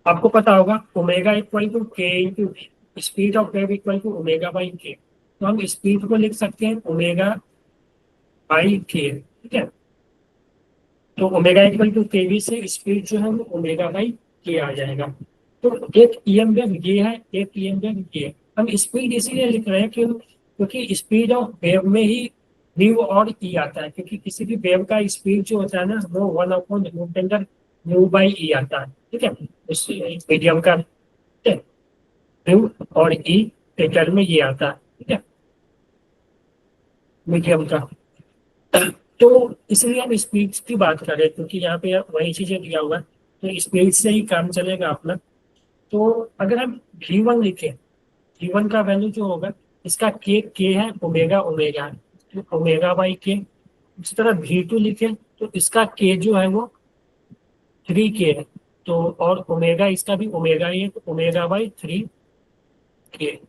आपको पता होगा omega equal to K into speed of wave equal to omega K. तो हम स्पीड को लिख सकते हैं ओमेगा/के। ठीक है, तो ओमेगा इक्वल टू के वी से स्पीड जो है वो ओमेगा/के आ जाएगा। तो एक EM वेव ये है, एक EM वेव ये है। हम स्पीड इसीलिए लिख रहे हैं क्योंकि स्पीड ऑफ वेव में ही म्यू और E आता है, क्योंकि किसी भी वेव का स्पीड जो होता है ना वो 1/μ/E आता है। ठीक है, इस मीडियम का म्यू और E के टर्म में ये आता है। ठीक है, मीडियम का। तो इसलिए हम स्पीड की बात कर रहे हैं, क्योंकि यहाँ पे वही चीजें दिया हुआ है, तो स्पीड से ही काम चलेगा अपना। तो अगर हम V1 लिखें, V1 का वैल्यू जो होगा, इसका के है, ओमेगा है, तो ओमेगा/के। इसी तरह V2 लिखें तो इसका के जो है वो 3K है, तो और ओमेगा इसका भी ओमेगा ही है, तो ओमेगा/3 के।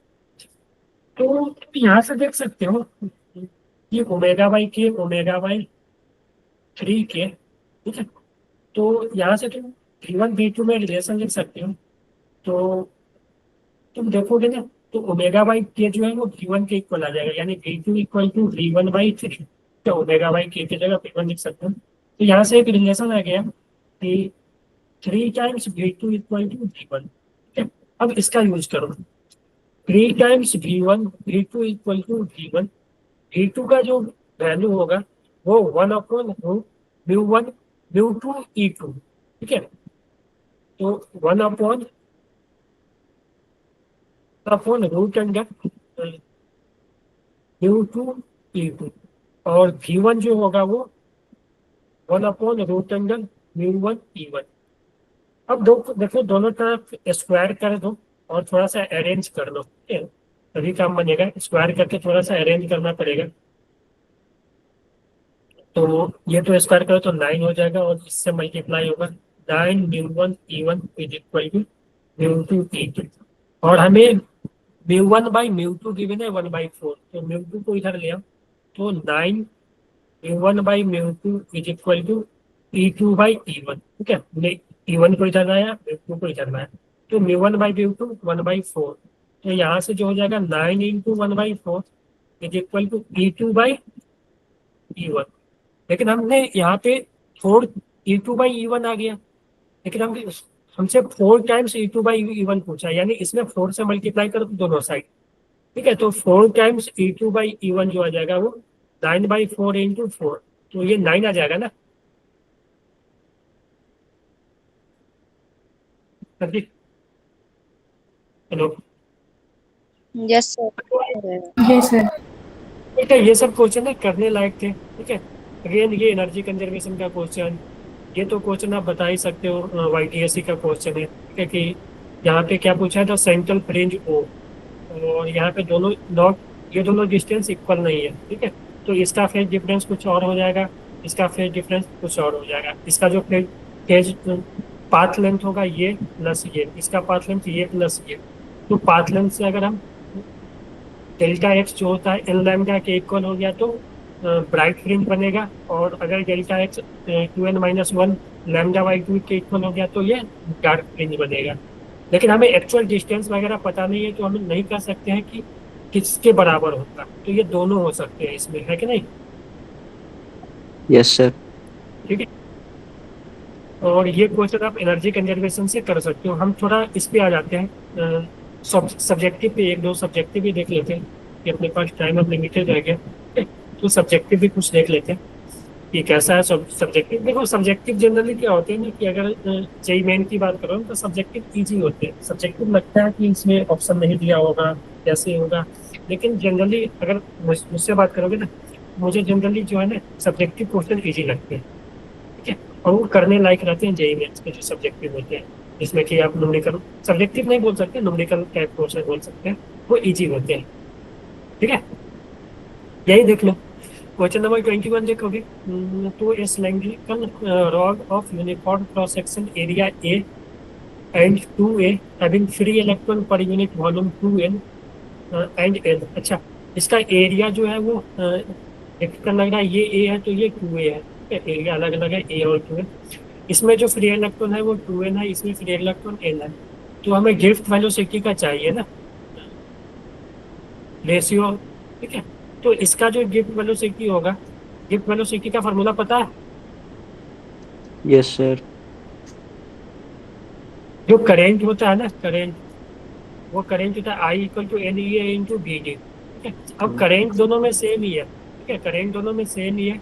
तो तुम यहाँ से देख सकते हो कि ओमेगा बाई के ओमेगा बाई 3 के, ठीक है। तो यहाँ से तुम V1 V2 में रिलेशन लिख सकते हो। तो तुम देखोगे ना, तो ओमेगा बाई के जो है वो V1 के इक्वल आ जाएगा, यानी V2 इक्वल टू V1/3। तो ओमेगा बाई के की जगह V1 लिख सकते हो। तो यहाँ से एक रिलेशन आ गया कि 3 times V2 equal to V1, ठीक है। अब इसका यूज करो, 3 times V2 equal to V1। V2 का जो वैल्यू होगा वो 1/√μ1/√2 E2, ठीक है। तो 1/√√2 E2, और V1 जो होगा वो 1/√1 E1। अब देखो दोनों तरफ स्क्वायर कर दो और थोड़ा सा अरेंज कर लो, ठीक है। तभी काम बनेगा, स्क्वायर करके थोड़ा सा अरेंज करना पड़ेगा। तो ये तो स्क्वायर करो तो 9 हो जाएगा, और इससे मल्टीप्लाई होगा 9 μ1 E1 is equal to μ2 E2। और हमें μ1/μ2 गिवन है 1/4, तो μ2 को इधर ले आओ, तो 9 μ1/μ2 इज इक्वल टू E2/E1, ठीक है। E1 को इधर लाया, μ2 को इधर लाया, तो μ1/μ2 1/4। तो यहाँ से जो हो जाएगा 9 × 1/4 इज इक्वल टू E2/E1। लेकिन हमने यहाँ पे 4 E2/E1 आ गया, लेकिन हमसे 4 टाइम्स E2/E1 पूछा, यानी इसमें 4 से मल्टीप्लाई करो दोनों साइड, ठीक है। तो 4 टाइम्स E2/E1 जो आ जाएगा वो 9/4 × 4, तो ये 9 आ जाएगा ना। Hello, Yes, sir. Yes, sir. ठीक है। ये सब क्वेश्चन है करने लायक थे, ठीक है। अगेन ये एनर्जी कंजर्वेशन का क्वेश्चन, ये तो क्वेश्चन आप बता ही सकते हो, YTSE का क्वेश्चन है, ठीक है। कि यहाँ पे क्या पूछा है, द सेंट्रल फ्रिंज O, और यहाँ पे दोनों नॉट, ये दोनों डिस्टेंस इक्वल नहीं है, ठीक है। तो इसका फेज डिफरेंस कुछ और हो जाएगा, इसका फेज डिफरेंस कुछ और हो जाएगा। इसका जो फेज पाथ लेंथ होगा ये प्लस ये, इसका पाथ लेंथ ये प्लस ये। तो पाथ लेंथ से अगर हम डेल्टा एक्स जो होता है एन लैम्डा के इक्वल हो गया तो ब्राइट फ्रिंज बनेगा, और अगर डेल्टा एक्स 2n-1 λ/2 के इक्वल हो गया तो ये डार्क फ्रिंज बनेगा। लेकिन हमें एक्चुअल डिस्टेंस वगैरह पता नहीं है, तो हम नहीं कर सकते हैं कि किसके बराबर होगा। तो ये दोनों हो सकते हैं इसमें, है कि नहीं? Yes sir. ठीक है। और ये क्वेश्चन आप एनर्जी कंजर्वेशन से कर सकते हो। हम थोड़ा इस पे आ जाते हैं, सब्जेक्टिव पे, 1-2 सब्जेक्टिव भी देख लेते हैं कि अपने पास टाइम अब लिमिटेड रह गया, तो सब्जेक्टिव भी कुछ देख लेते हैं कि कैसा है सब्जेक्टिव। देखो सब्जेक्टिव जनरली क्या होते हैं ना, कि अगर जेईई मेन की बात करो तो सब्जेक्टिव ईजी होते हैं। सब्जेक्टिव लगता है कि इसमें ऑप्शन नहीं दिया होगा, कैसे होगा, लेकिन जनरली अगर मुझसे बात करोगे ना, मुझे जनरली जो है ना सब्जेक्टिव क्वेश्चन ईजी लगते हैं, ठीक है। और वो करने लायक रहते हैं जेईई मेन्स के जो सब्जेक्टिव होते हैं, जिसमें कि आप न्यूमेरिकल, सब्जेक्टिव नहीं बोल सकते, न्यूमेरिकल टाइप क्वेश्चन बोल सकते हैं, वो ईजी होते हैं, ठीक है। यही देख लो क्वेश्चन नंबर 21 देखोगे, तो ए cylindrical rod of uniform cross section area A and 2A having 3 electron per unit volume 2n and n। अच्छा, इसका एरिया जो है वो एक लग रहा है ये A है तो ये 2A है, एरिया अलग अलग है A और 2A। इसमें जो फ्री इलेक्ट्रॉन है वो 2n है, इसमें फ्री इलेक्ट्रॉन n है। तो हमें गिफ्ट वेलोसिटी का चाहिए ना रेशियो, ठीक है। तो इसका जो गिफ्ट वेलोसिटी होगा, गिफ्ट वेलोसिटी का फार्मूला पता है? Yes sir. जो करेंट होता है ना, करेंट, वो करेंट होता है I = NEA × VD, ठीक है। अब करेंट दोनों में सेम ही है, ठीक है, करेंट दोनों में सेम ही है।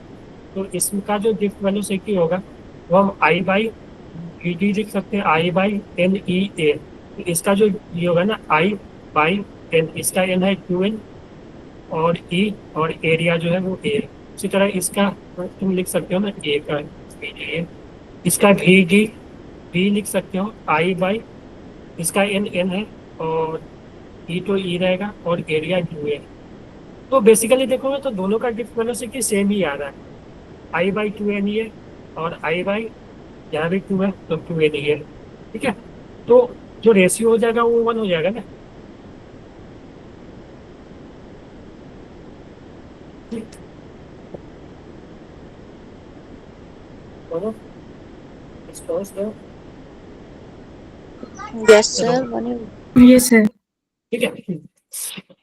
तो इसका जो गिफ्ट वेलोसिटी होगा वो हम I/VD लिख सकते हैं, I/NEA। तो इसका जो ये होगा ना I/N, इसका n है 2n और E, और एरिया जो है वो A। इसी तरह इसका तुम लिख सकते हो ना A का VD, इसका V लिख सकते हो I/, इसका n है और E तो E रहेगा और एरिया 2A। तो बेसिकली देखोगे तो दोनों का गिफ्ट वेलोसिटी सेम ही आ रहा है, I/2NEA और I/ यहाँ भी 2 है तो 2NEA, ठीक है। तो जो रेशियो हो जाएगा वो 1 हो जाएगा ना, बोलो, रिस्पॉन्स दो। Yes, sir. One is yes sir. ठीक है,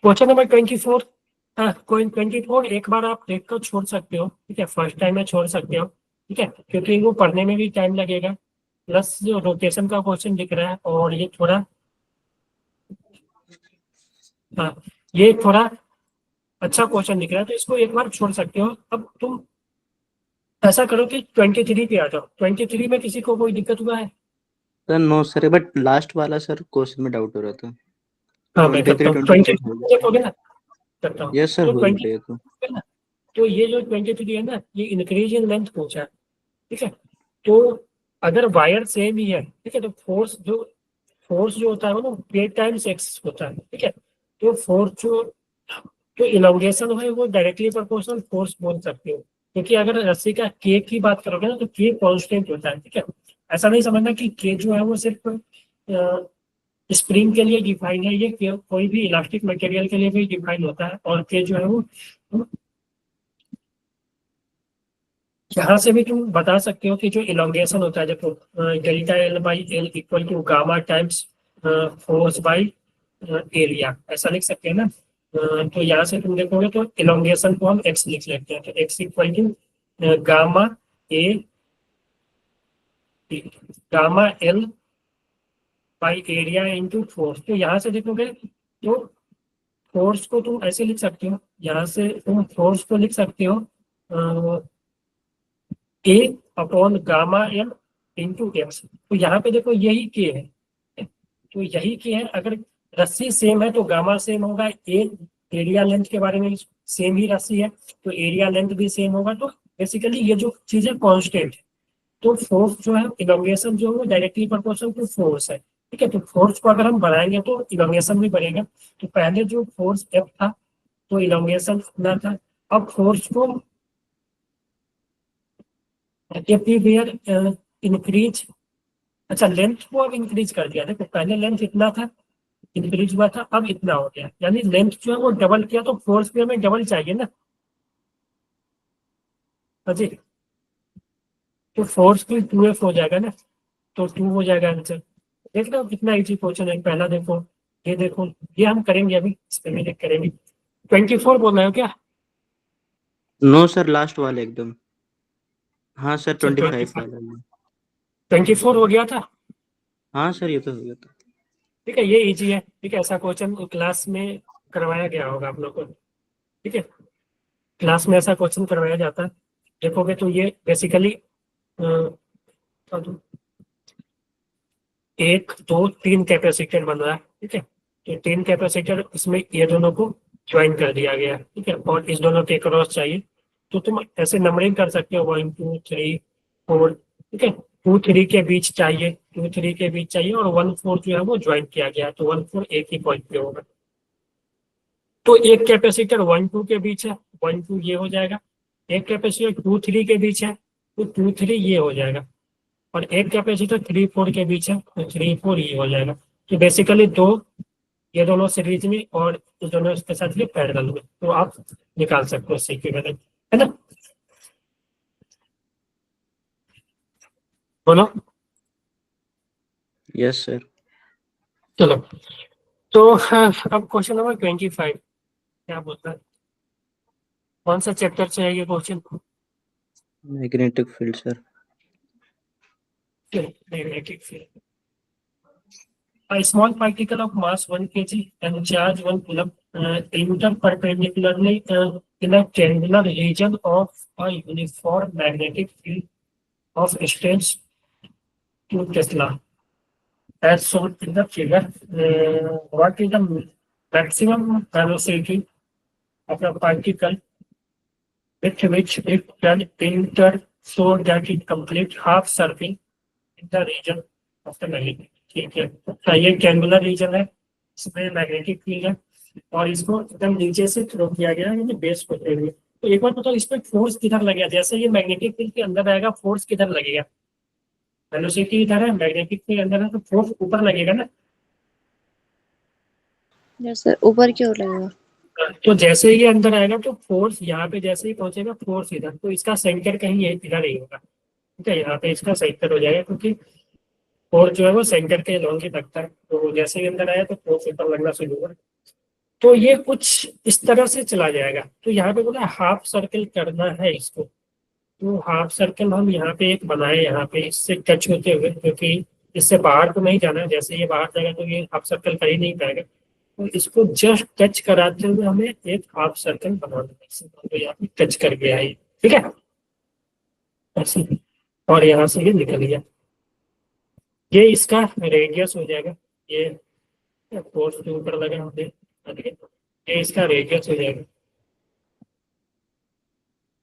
क्वेश्चन नंबर 24। हाँ, कोई 24 एक बार आप देख कर छोड़ सकते हो, ठीक है, फर्स्ट टाइम में छोड़ सकते हो, ठीक है, क्योंकि वो पढ़ने में भी टाइम लगेगा, प्लस जो रोटेशन का क्वेश्चन दिख रहा है और ये थोड़ा, हाँ, ये थोड़ा अच्छा क्वेश्चन दिख रहा है, तो इसको एक बार छोड़ सकते हो। अब तुम ऐसा करो कि 23 पे आ जाओ। 23 में किसी को कोई दिक्कत हुआ है? Sir no sir, but last वाला सर क्वेश्चन में डाउट हो रहा था। हाँ, मैं करता 23 हूँ। 24 23 देखोगे ना, करता हूँ। यस सर, तो हो 20 गया तो। है ना, तो ये जो 23 है ना, ये इंक्रीज इन लेंथ पूछा है, ठीक है। तो अगर वायर सेम ही है, ठीक है, तो फोर्स जो होता है वो ना K टाइम्स एक्स होता है, ठीक है। तो फोर्स जो इलोंगेशन है वो डायरेक्टली प्रोपोर्शनल फोर्स बोल सकते हो, क्योंकि अगर रस्सी का K की बात करोगे ना तो K कांस्टेंट होता है, ठीक है। ऐसा नहीं समझना कि K जो है वो सिर्फ स्प्रिंग के लिए डिफाइन है, ये कोई भी इलास्टिक मटेरियल के लिए भी डिफाइन होता है। और K जो है वो यहाँ से भी तुम बता सकते हो कि जो इलोंगेशन होता है, देखो delta L by L equal to gamma times force by area, ऐसा लिख सकते हैं ना। तो यहाँ से तुम देखोगे तो इलोंगेशन को हम एक्स लिख लेते हैं, तो X equal to gamma A gamma L by area into force. तो यहाँ से देखोगे तो फोर्स को तुम ऐसे लिख सकते हो, यहाँ से तुम फोर्स को लिख सकते हो A upon gamma L into X. तो यहाँ पे देखो यही के है, तो यही के है। अगर रस्सी सेम है तो गामा सेम होगा, ए एरिया लेंथ के बारे में सेम ही रस्सी है तो एरिया लेंथ भी सेम होगा। तो बेसिकली ये जो चीज है कांस्टेंट है। तो फोर्स जो है इलोंगेशन जो है वो डायरेक्टली प्रोपोर्शनल टू फोर्स है, ठीक है। तो फोर्स को अगर हम बढ़ाएंगे तो इलोंगेशन भी बढ़ेगा। तो पहले जो फोर्स एफ था तो इलोंगेशन इतना था, अब फोर्स को इंक्रीज, अच्छा लेंथ को अब इंक्रीज कर दिया। देखो पहले लेंथ इतना था, इंक्रीज हुआ था, अब इतना हो गया, यानी लेंथ जो है वो डबल किया, तो फोर्स भी हमें डबल चाहिए ना अजी। तो फोर्स भी 2F हो जाएगा ना, तो 2 हो जाएगा आंसर। देख लो कितना इजी क्वेश्चन है। पहला देखो, ये देखो, ये हम करेंगे अभी, इस पे भी करेंगे। 24 बोल रहे हो क्या? नो सर, लास्ट वाले एकदम। हाँ सर, सर 25 वाला। 24 हो गया था, हाँ सर, ये तो हो गया था। ठीक है, ये इजी है, ठीक है। ऐसा क्वेश्चन क्लास में करवाया गया होगा आप लोग को, ठीक है, क्लास में ऐसा क्वेश्चन करवाया जाता है। देखोगे तो ये बेसिकली 1 2 3 कैपेसिटर बन रहा है, ठीक है। तो 3 कैपेसिटर, इसमें ये दोनों को ज्वाइन कर दिया गया है, ठीक है, और इस दोनों के क्रॉस चाहिए। तो तुम ऐसे नंबरिंग कर सकते हो 1 2 3 4, ठीक है। 2 3 के बीच चाहिए, 2 3 के बीच चाहिए, और 1 4 जो है वो ज्वाइन किया गया है, तो 1 4 एक ही पॉइंट पे होगा। तो एक कैपेसिटर 1 2 के बीच है, 1 2 ये हो जाएगा। एक कैपेसिटर 2 3 के बीच है, तो 2 3 ये हो जाएगा। और एक कैपेसिटर 3 4 के बीच है, तो 3 4 ये हो जाएगा। तो बेसिकली दो, ये दोनों सीरीज में और इस दोनों के साथ ये पैरेलल में, तो आप निकाल सकते हो सी की वैल्यू, है ना। बोलो। Yes sir. चलो, तो हाँ, अब क्वेश्चन नंबर 25 क्या बोलता है, कौन सा चैप्टर से है ये question? Magnetic field sir. Magnetic field. A small particle of mass 1 kg and charge 1 coulomb enter perpendicularly in a triangular region of a uniform magnetic field of strength 2 Tesla. As shown in the figure, what is the maximum velocity of a particle with which it can enter so that it complete half circle in the region of the magnetic? ठीक है, तो ये triangular reason है, इसमें magnetic field है, और इसको एकदम नीचे से थ्रो किया गया है, बेस को दे हुए। तो एक बार बताओ इसमें फोर्स किधर लगेगा? जैसे ये मैग्नेटिक फील्ड के अंदर आएगा, फोर्स किधर लगेगा? वेलोसिटी इधर है, मैग्नेटिक फील्ड अंदर है, तो फोर्स ऊपर लगेगा ना। yes sir. ऊपर की ओर लगेगा। तो जैसे ही ये अंदर आएगा तो फोर्स यहाँ पे जैसे ही पहुंचेगा, फोर्स इधर, तो इसका सेंटर कहीं इधर ही होगा। ठीक है, यहाँ पे इसका सेंटर हो जाएगा क्योंकि फोर जो है वो सेंटर के लॉन्ग ही लगता है, तो जैसे ही अंदर आया तो फोर से ऊपर लगना शुरू हुआ। तो ये कुछ इस तरह से चला जाएगा। तो यहाँ पे बोला हाफ सर्कल करना है इसको, तो हाफ सर्कल हम यहाँ पे एक बनाए, यहाँ पे इससे टच होते हुए, क्योंकि इससे बाहर तो नहीं जाना है, जैसे ये बाहर जाएगा तो ये हाफ सर्कल कर ही नहीं पाएगा, तो इसको जस्ट टच कराते हुए हमें एक हाफ सर्कल बनाना है इससे। तो यहाँ पे टच कर गया है, ठीक है ऐसे, और यहाँ से ये निकल गया, ये इसका रेडियस हो जाएगा। ये फोर्स के ऊपर लगा हमने, ये इसका रेडियस हो जाएगा।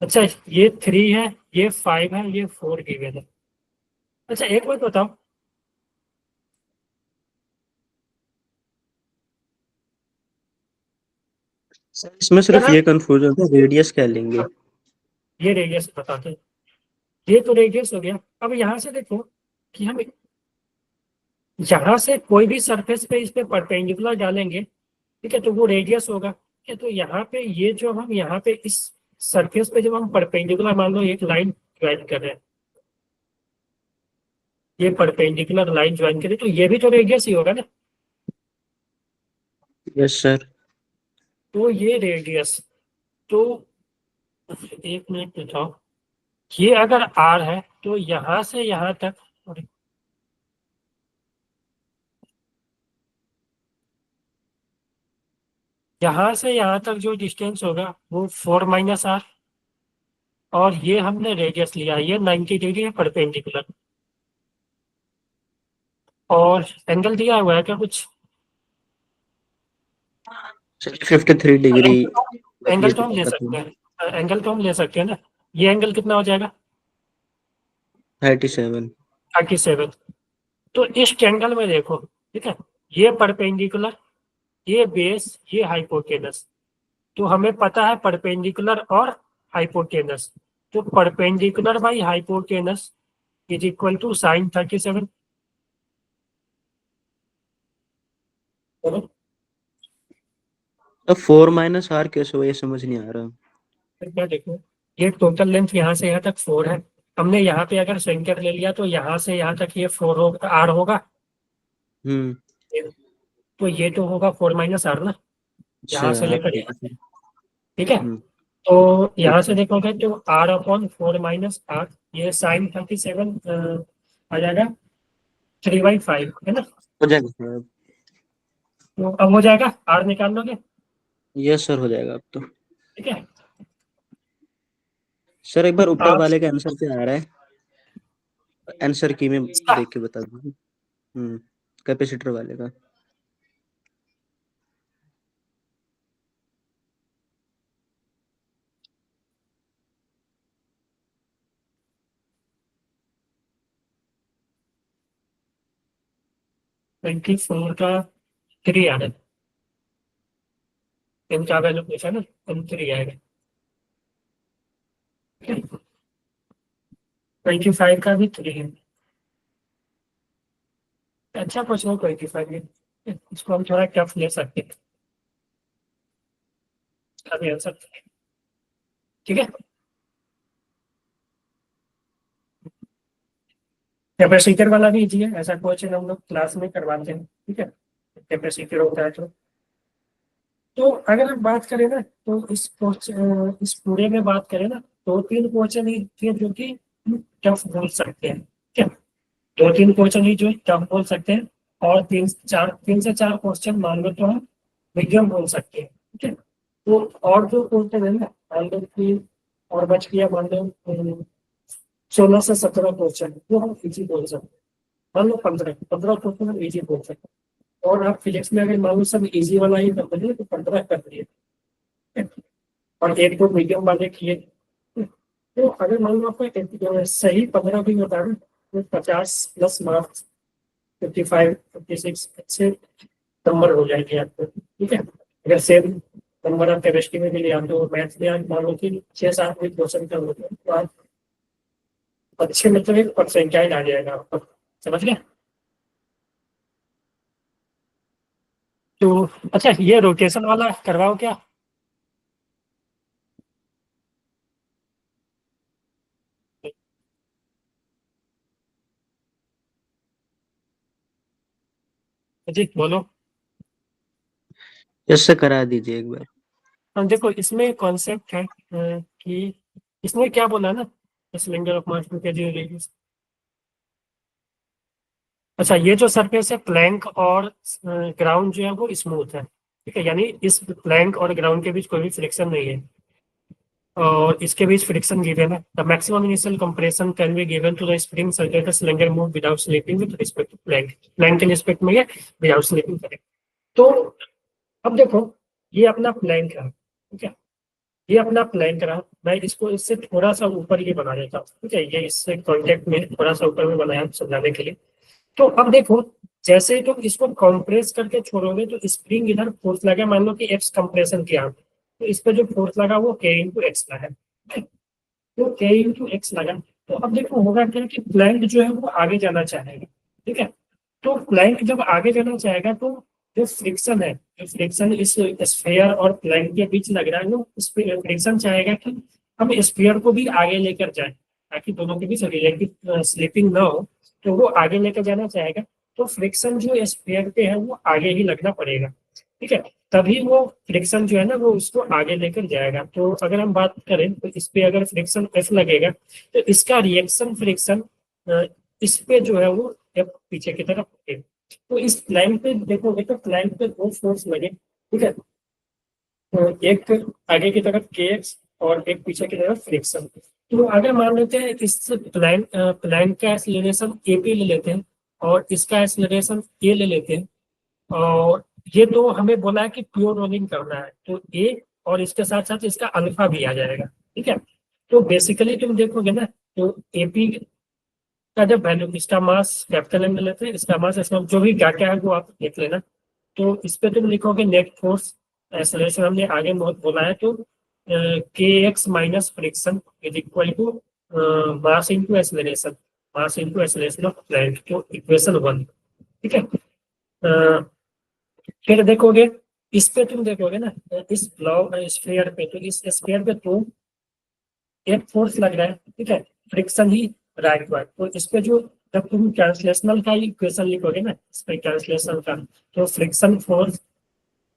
अच्छा ये 3 है, ये 5 है, ये 4 गिवन है। अच्छा एक बात बताओ, सर इसमें सिर्फ क्या ये कंफ्यूजन है, रेडियस क्या लेंगे? ये रेडियस बताते हैं, ये तो रेडियस हो गया। अब यहाँ से देखो कि हम यहाँ से कोई भी सरफेस पे इस पे परपेंडिकुलर डालेंगे, ठीक है, तो वो रेडियस होगा। ठीक है, तो यहाँ पे ये जो हम यहाँ पे इस सरफेस पे जब हम परपेंडिकुलर मान लो एक लाइन ज्वाइन कर रहे हैं, ये परपेंडिकुलर लाइन ज्वाइन करें, तो ये भी तो रेडियस ही होगा ना। Yes sir. तो ये रेडियस, तो एक मिनट बताओ, ये अगर आर है तो यहाँ से यहाँ तक, यहाँ से यहाँ तक जो डिस्टेंस होगा वो 4 - r, और ये हमने रेडियस लिया, ये 90 डिग्री है परपेंडिकुलर, और एंगल दिया हुआ है क्या कुछ? चलिए 53 डिग्री। एंगल तो हम ले सकते हैं, एंगल तो हम ले सकते हैं ना। ये एंगल कितना हो जाएगा? 37। 37। तो इस एंगल में देखो, ठीक है, ये परपेंडिकुलर, ये बेस, ये हाइपोटेनस, तो हमें पता है परपेंडिकुलर और हाइपोटेनस, तो perpendicular by hypotenuse is equal to sine 37। अब 4 - r कैसे हो, ये समझ नहीं आ रहा। क्या देखो, ये टोटल लेंथ यहाँ से यहाँ तक 4 है, हमने यहाँ पे अगर सेंटर ले लिया तो यहाँ से यहाँ तक ये 4 होगा, r होगा, तो ये तो होगा 4 - r ना, यहाँ से लेकर ठीक यहाँ, है सर। ठीक है। तो यहाँ से देखोगे तो r/4 - r, ये साइन 37 आ जाएगा 3/5, है ना। हो जाएगा सर अब। तो अब हो जाएगा, r निकाल लोगे, यस सर, हो जाएगा अब तो। ठीक है। सर एक बार ऊपर आप वाले का आंसर क्या आ रहा है? आंसर की में देख के बता दो। कैपेसिटर वाले का। ट्वेंटी फोर का 3 आ रहा है, इनका वैल्यू पूछा ना, 3 आएगा। 25 का भी 3 है। अच्छा क्वेश्चन 25 में, इसको हम थोड़ा टफ ले सकते हैं, अभी आंसर, ठीक है। कैपेसिटर वाला भी इजी है, ऐसा क्वेश्चन हम लोग क्लास में करवाते हैं, ठीक है, कैपेसिटर होता है तो अगर हम बात करें ना, तो इस पूरे में बात करें ना, 2-3 क्वेश्चन ही थे जो कि टफ बोल सकते हैं, ठीक है, 2-3 क्वेश्चन ही जो टफ बोल सकते हैं, और 3 से 4 क्वेश्चन मान लो तो हम मीडियम बोल सकते हैं, ठीक है। तो और जो क्वेश्चन है ना, मान लो कि और बच गया, मान लो 16 से 17 क्वेश्चन जो हम इजी बोल सकते हैं, मान लो 15 क्वेश्चन हम इजी बोल सकते हैं, और आप फिजिक्स में अगर मान लो सब इजी वाला ही कर दिए तो 15 कर दिए, और एक दो मीडियम वाले किए, तो अगर मान लो आपको सही 15 भी बता रहे तो 50+ मार्क्स, 55, 56 अच्छे नंबर हो जाएंगे आपको, ठीक है। अगर सेम नंबर आप केमिस्ट्री में भी ले आते हो, मैथ्स में आप मान लो कि 6-7 भी क्वेश्चन कर होते हैं, तो आप अच्छे मतलब एक परसेंटाइल आ जाएगा आपको, समझ गए। तो अच्छा ये रोटेशन वाला करवाओ क्या? अजीत बोलो। यस सर, करा दीजिए एक बार। हम देखो इसमें कॉन्सेप्ट है कि इसमें क्या बोला ना, सिलेंडर ऑफ मास 2 kg। अच्छा, ये जो सरफेस है प्लैंक और ग्राउंड जो है वो स्मूथ है, ठीक है, यानी इस प्लैंक और ग्राउंड के बीच कोई भी फ्रिक्शन नहीं है, और इसके बीच फ्रिक्शन गिवन है। The maximum initial compression can be given to the spring such that the cylinder move without slipping with respect to plank. Plank के रिस्पेक्ट में ये विदाउट स्लिपिंग करें। तो अब देखो ये अपना प्लैंक रहा, ठीक है, ये अपना प्लैंक रहा। मैं इसको इससे थोड़ा सा ऊपर ये बना देता हूँ, ठीक है, ये इससे कॉन्टेक्ट में थोड़ा सा ऊपर में बनाया समझाने के लिए। तो अब देखो जैसे ही तुम इसको कंप्रेस करके छोड़ोगे तो स्प्रिंग इधर फोर्स लगा, मान लो कि एक्स कंप्रेशन किया, तो इस पे जो फोर्स लगा वो के इंटू एक्स लगा, तो के इंटू एक्स लगा। तो अब देखो होगा क्या कि प्लैंक जो है वो आगे जाना चाहेगा, ठीक है। तो प्लैंक जब आगे जाना चाहेगा तो जो फ्रिक्शन है, जो फ्रिक्शन इस स्फीयर और प्लैंक के बीच लग रहा है, वो फ्रिक्शन चाहेगा कि हम स्फीयर को भी आगे लेकर जाए ताकि दोनों के बीच रिलेटिव स्लिपिंग ना हो, तो वो आगे लेकर जाना चाहेगा। तो फ्रिक्शन जो स्फीयर पे है वो आगे ही लगना पड़ेगा, ठीक है, तभी वो फ्रिक्शन जो है ना वो उसको आगे लेकर जाएगा। तो अगर हम बात करें तो इस पे अगर फ्रिक्शन एफ लगेगा तो इसका रिएक्शन फ्रिक्शन इस पे जो है वो एफ पीछे की तरफ होगा। तो इस लाइन पे देखोगे तो लाइन पे दो फोर्स लगे, ठीक है, तो एक आगे की तरफ के एक्स और एक पीछे की तरफ फ्रिक्शन। तो अगर मान लेते हैं इस प्लान का एक्सीलरेशन ए पे ले लेते हैं और इसका एक्सीलरेशन ए ले लेते हैं, और ये तो हमें बोला है कि प्योर रोलिंग करना है, तो ए और इसके साथ साथ इसका अल्फा भी आ जाएगा, ठीक है। तो बेसिकली तुम देखोगे ना तो एपी का जब वैल्यू, इसका मास कैपिटल एम ले लेते हैं, इसका मास इसमें जो भी क्या क्या है वो आप देख लेना। तो इस पे तुम लिखोगे नेट फोर्स एक्सेलरेशन, हमने आगे बहुत बोला है, तो K X minus friction is equal to mass into acceleration, mass into acceleration of plank, तो इक्वेशन 1, ठीक है। फिर देखोगे इस पे तुम देखोगे ना इस ब्लॉक स्फीयर पे, तो इस स्फीयर पे तो एक फोर्स लग रहा है, ठीक है, फ्रिक्शन ही राइट वाइट। तो इस पे जो जब तुम ट्रांसलेशनल का इक्वेशन लिखोगे ना इस पे ट्रांसलेशनल का, तो फ्रिक्शन फोर्स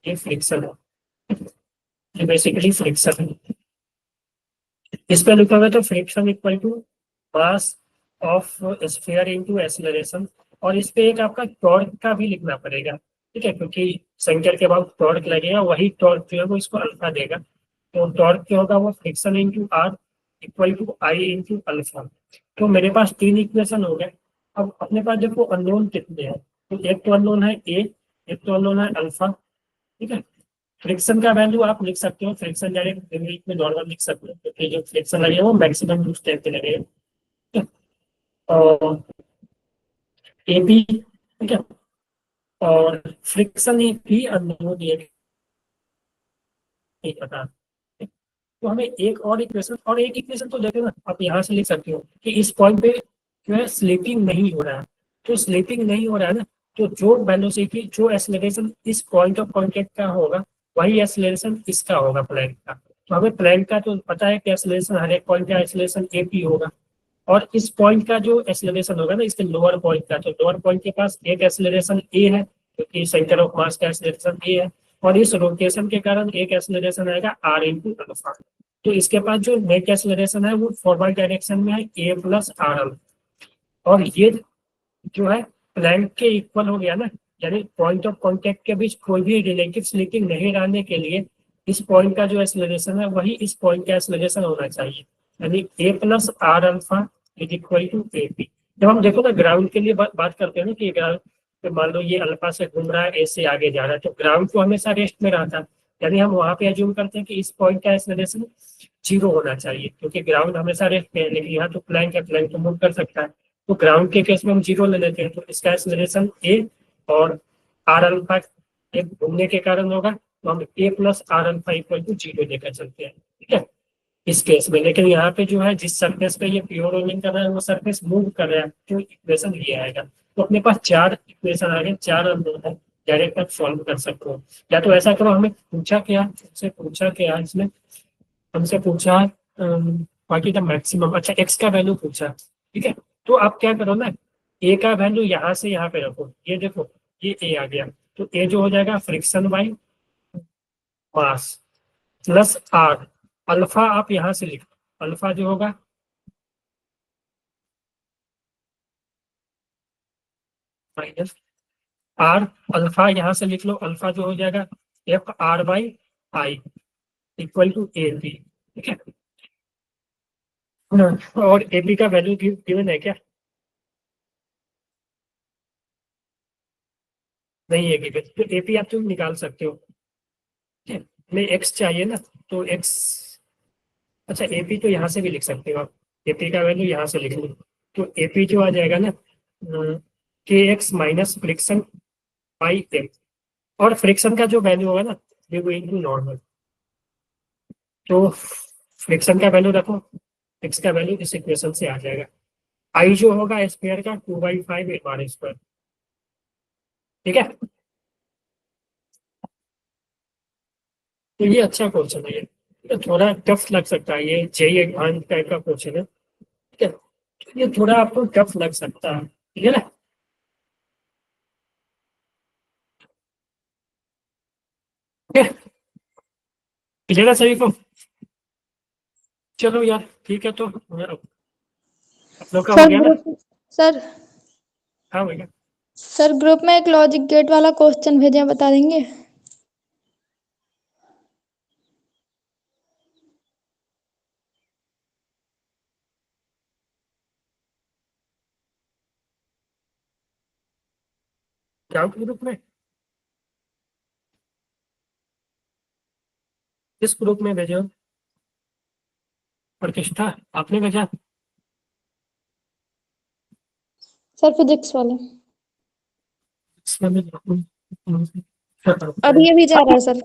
ये फ्रिक्शन है, ये बेसिकली फ्रिक्शन है। इस पे लिखोगे तो friction equal to mass of sphere into acceleration, और इस पे एक आपका टॉर्क का भी लिखना पड़ेगा, ठीक है, क्योंकि सेंटर के बाद टॉर्क लगेगा, वही टॉर्क जो है वो इसको अल्फा देगा। तो टॉर्क क्या होगा, वो friction into R equal to I into alpha. तो मेरे पास 3 इक्वेशन हो गए। अब अपने पास देखो अननोन कितने हैं, तो एक तो अननोन है ए, एक तो अननोन है अल्फा, ठीक है। फ्रिक्शन का वैल्यू आप लिख सकते हो, फ्रिक्शन डायरेक्ट इंग्लिश में नॉर्मल लिख सकते हो, क्योंकि जो फ्रिक्शन लगेगा वो मैक्सिमम यूज टाइम पे लगेगा, ठीक है। और ए बी, ठीक है, और फ्रिक्शन भी अननोन है, नहीं पता। तो हमें एक और इक्वेशन, और एक इक्वेशन तो देखो ना आप यहाँ से लिख सकते हो कि इस पॉइंट पे जो है स्लिपिंग नहीं हो रहा है, तो स्लिपिंग नहीं हो रहा है ना, तो जो वेलोसिटी जो एक्सेलरेशन इस पॉइंट ऑफ कांटेक्ट का होगा वही एक्सेलरेशन इसका होगा प्लैंक का। तो हमें प्लैंक का तो पता है कि एक्सेलरेशन हर एक पॉइंट का एक्सेलरेशन ए पी होगा, और इस पॉइंट का जो एक्सेलरेशन होगा ना इसके लोअर पॉइंट का, तो लोअर पॉइंट के पास एक एक्सेलरेशन ए है क्योंकि सेंटर ऑफ मास का एक्सेलरेशन ए है, और इस रोटेशन के कारण एक एक्सेलरेशन आएगा आर इंटू अल्फा। तो इसके पास जो नेट एक्सेलरेशन है वो फॉरवर्ड डायरेक्शन में है ए प्लस आर एल, और ये जो है प्लैंक के इक्वल हो गया ना, यानी पॉइंट ऑफ कांटेक्ट के बीच कोई भी रिलेटिव स्लिपिंग नहीं रहने के लिए इस पॉइंट का जो एक्सेलरेशन है वही इस पॉइंट का एक्सेलरेशन होना चाहिए, यानी A plus R alpha is equal to A P. जब हम देखो ना ग्राउंड के लिए बात करते हैं ना कि ग्राउंड तो मान लो ये अल्फा से घूम रहा है, ए से आगे जा रहा है, तो ग्राउंड तो हमेशा रेस्ट में रहता है, यानी हम वहां पे अज्यूम करते हैं कि इस पॉइंट का एक्सेलरेशन 0 होना चाहिए, क्योंकि ग्राउंड हमेशा रेस्ट में है, लेकिन यहाँ तो प्लैंक है, प्लैंक तो मूव कर सकता है। तो ग्राउंड के केस में हम 0 ले लेते हैं, तो इसका एक्सेलरेशन ए और आर अल्फा एक घूमने के कारण होगा, तो हम A plus R alpha equal to 0 लेकर चलते हैं, ठीक है, इस केस में। लेकिन यहाँ पे जो है जिस सरफेस पे ये प्योर रोलिंग कर रहा है वो सरफेस मूव कर रहा है, तो इक्वेशन ये आएगा। तो अपने पास 4 इक्वेशन आ गए, 4 अननोन है, डायरेक्ट आप सॉल्व कर सकते हो। या तो ऐसा करो, हमें पूछा क्या, हमसे पूछा क्या इसमें, हमसे पूछा बाकी का मैक्सिमम, अच्छा एक्स का वैल्यू पूछा, ठीक है। तो आप क्या करो ना, ए का वैल्यू यहाँ से यहाँ पे रखो, ये देखो ये ए आ गया, तो ए जो हो जाएगा friction by mass plus R. Alpha आप यहां से लिखो, अल्फा जो होगा माइनस आर, अल्फा यहां से लिख लो, अल्फा जो हो जाएगा F R by I equal to A P. ठीक है, और ए पी का वैल्यू गिवन है क्या? नहीं है गिवन, तो ए पी आप तुम निकाल सकते हो। ठीक है, हमें एक्स चाहिए ना, तो एक्स, अच्छा ए पी तो यहाँ से भी लिख सकते हो आप, ए पी का वैल्यू यहाँ से लिख लो, तो ए पी जो आ जाएगा ना K X minus friction by M, और फ्रिक्शन का जो वैल्यू होगा ना ये वो इनटू नॉर्मल, तो फ्रिक्शन का वैल्यू रखो, एक्स का वैल्यू इस इक्वेशन से आ जाएगा, आई जो होगा स्क्वायर का 2/5 एम आर स्क्वायर। ठीक है, तो ये अच्छा क्वेश्चन है, ये थोड़ा टफ लग सकता है, ये जेई एडवांस टाइप का क्वेश्चन है। ठीक है, तो ये थोड़ा आपको टफ लग सकता है, ठीक है ना। क्लियर है सभी को? चलो यार ठीक है, तो आप लोग का हो सर गया ना? ग्रुप सर हाँ भैया, सर ग्रुप में एक लॉजिक गेट वाला क्वेश्चन भेजे हैं, बता देंगे? डाउट ग्रुप में, किस ग्रुप में भेजे हो? प्रतिष्ठा आपने भेजा? सर फिजिक्स वाले इसमें भी अभी अभी जा रहा है sir.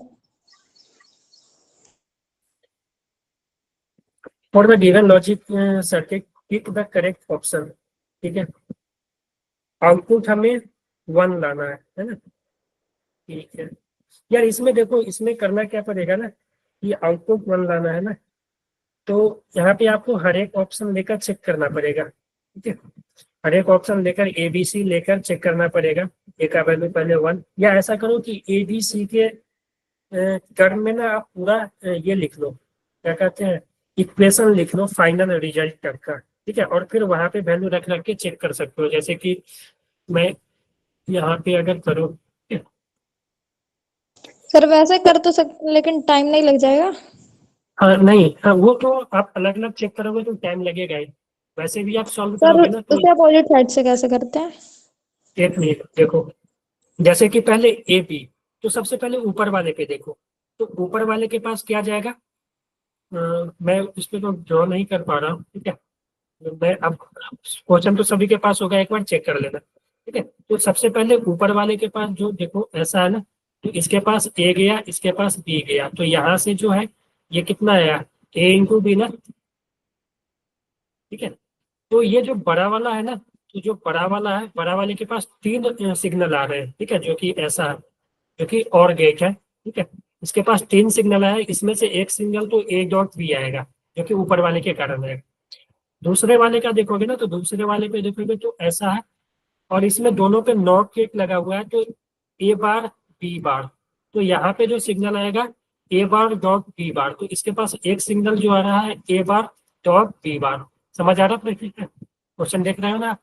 For the given logic circuit pick the correct option. ठीक है, आउटपुट हमें 1 लाना है ना? ठीक है यार, इसमें देखो, इसमें करना क्या पड़ेगा ना, कि आउटपुट 1 लाना है ना, तो यहाँ पे आपको हर एक ऑप्शन लेकर चेक करना पड़ेगा। ठीक है, हर एक ऑप्शन लेकर ए बी सी लेकर चेक करना पड़ेगा, ए का वैल्यू पहले 1, या ऐसा करो कि ए बी सी के टर्म में ना आप पूरा ये लिख लो, क्या कहते हैं, इक्वेशन लिख लो फाइनल रिजल्ट तक का। ठीक है, और फिर वहां पे वैल्यू रख रख के चेक कर सकते हो, जैसे कि मैं यहाँ पे अगर करूँ, सर वैसे कर तो सकते लेकिन टाइम नहीं लग जाएगा? हाँ नहीं, हाँ वो तो आप अलग अलग चेक करोगे तो टाइम लगेगा ही, वैसे भी आप सॉल्व सर करोगे ना तो। उसे अपोजिट साइड से कैसे करते हैं? एक मिनट देखो, जैसे कि पहले ए बी, तो सबसे पहले ऊपर वाले पे देखो, तो ऊपर वाले के पास क्या जाएगा, मैं इस पे तो ड्रॉ नहीं कर पा रहा हूँ। ठीक है, मैं अब क्वेश्चन तो सभी के पास होगा, एक बार चेक कर लेना। ठीक है, तो सबसे पहले ऊपर वाले के पास जो देखो ऐसा है ना, तो इसके पास ए गया, इसके पास बी गया, तो यहाँ से जो है ये कितना आया, ए इंटू बी ना। ठीक है, तो ये जो बड़ा वाला है ना, तो जो बड़ा वाला है, बड़ा वाले के पास 3 सिग्नल आ रहे हैं। ठीक है, जो कि ऐसा है, जो कि और गेट है। ठीक है, इसके पास 3 सिग्नल आए, इसमें से एक सिग्नल तो ए डॉट बी आएगा, जो कि ऊपर वाले के कारण है। दूसरे वाले का देखोगे ना, तो दूसरे वाले पे देखोगे तो ऐसा है, और इसमें दोनों पे नॉट गेट लगा हुआ है, तो ए बार बी बार, तो यहाँ पे जो सिग्नल आएगा ए बार डॉट बी बार, तो इसके पास एक सिग्नल जो आ रहा है ए बार डॉट बी बार। समझ आ रहा है क्वेश्चन, देख रहे हो ना आप?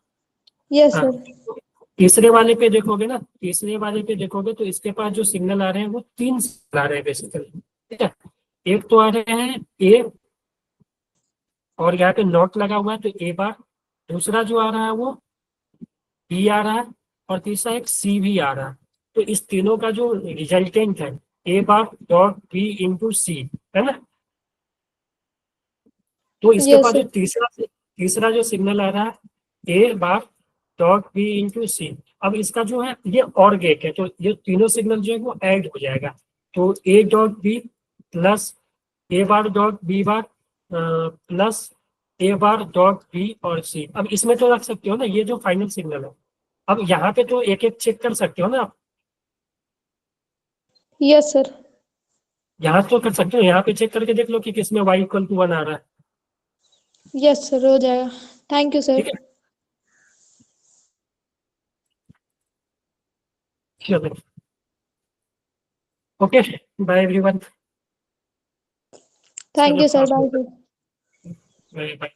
यस हाँ, सर। तीसरे वाले पे देखोगे ना, तीसरे वाले पे देखोगे तो इसके पास जो सिग्नल आ रहे हैं वो 3 सिग्नल आ रहे हैं बेसिकली। ठीक है, एक तो आ रहे हैं ए, और यहाँ पे नॉट लगा हुआ है तो ए बार, दूसरा जो आ रहा है वो बी आ रहा है, और तीसरा एक सी भी आ रहा है। तो इस तीनों का जो रिजल्टेंट है ए बार डॉट बी इंटू सी, है ना? तो इसके यस पास जो सर। तीसरा जो सिग्नल आ रहा है ए बार डॉट बी इंटू सी, अब इसका जो है ये और गेट है, तो ये तीनों सिग्नल जो है वो ऐड हो जाएगा, तो A dot B plus A bar dot B bar plus A bar dot B और सी। अब इसमें तो रख सकते हो ना, ये जो फाइनल सिग्नल है, अब यहाँ पे तो एक एक चेक कर सकते हो ना आप, यस सर। यहाँ तो कर सकते हो, यहाँ पे चेक करके देख लो कि किसमें y इक्वल टू 1 आ रहा है। यस सर हो जाएगा। थैंक यू ठीक सर। है, चलो okay, bye everyone. Thank you sir, bye. Bye bye.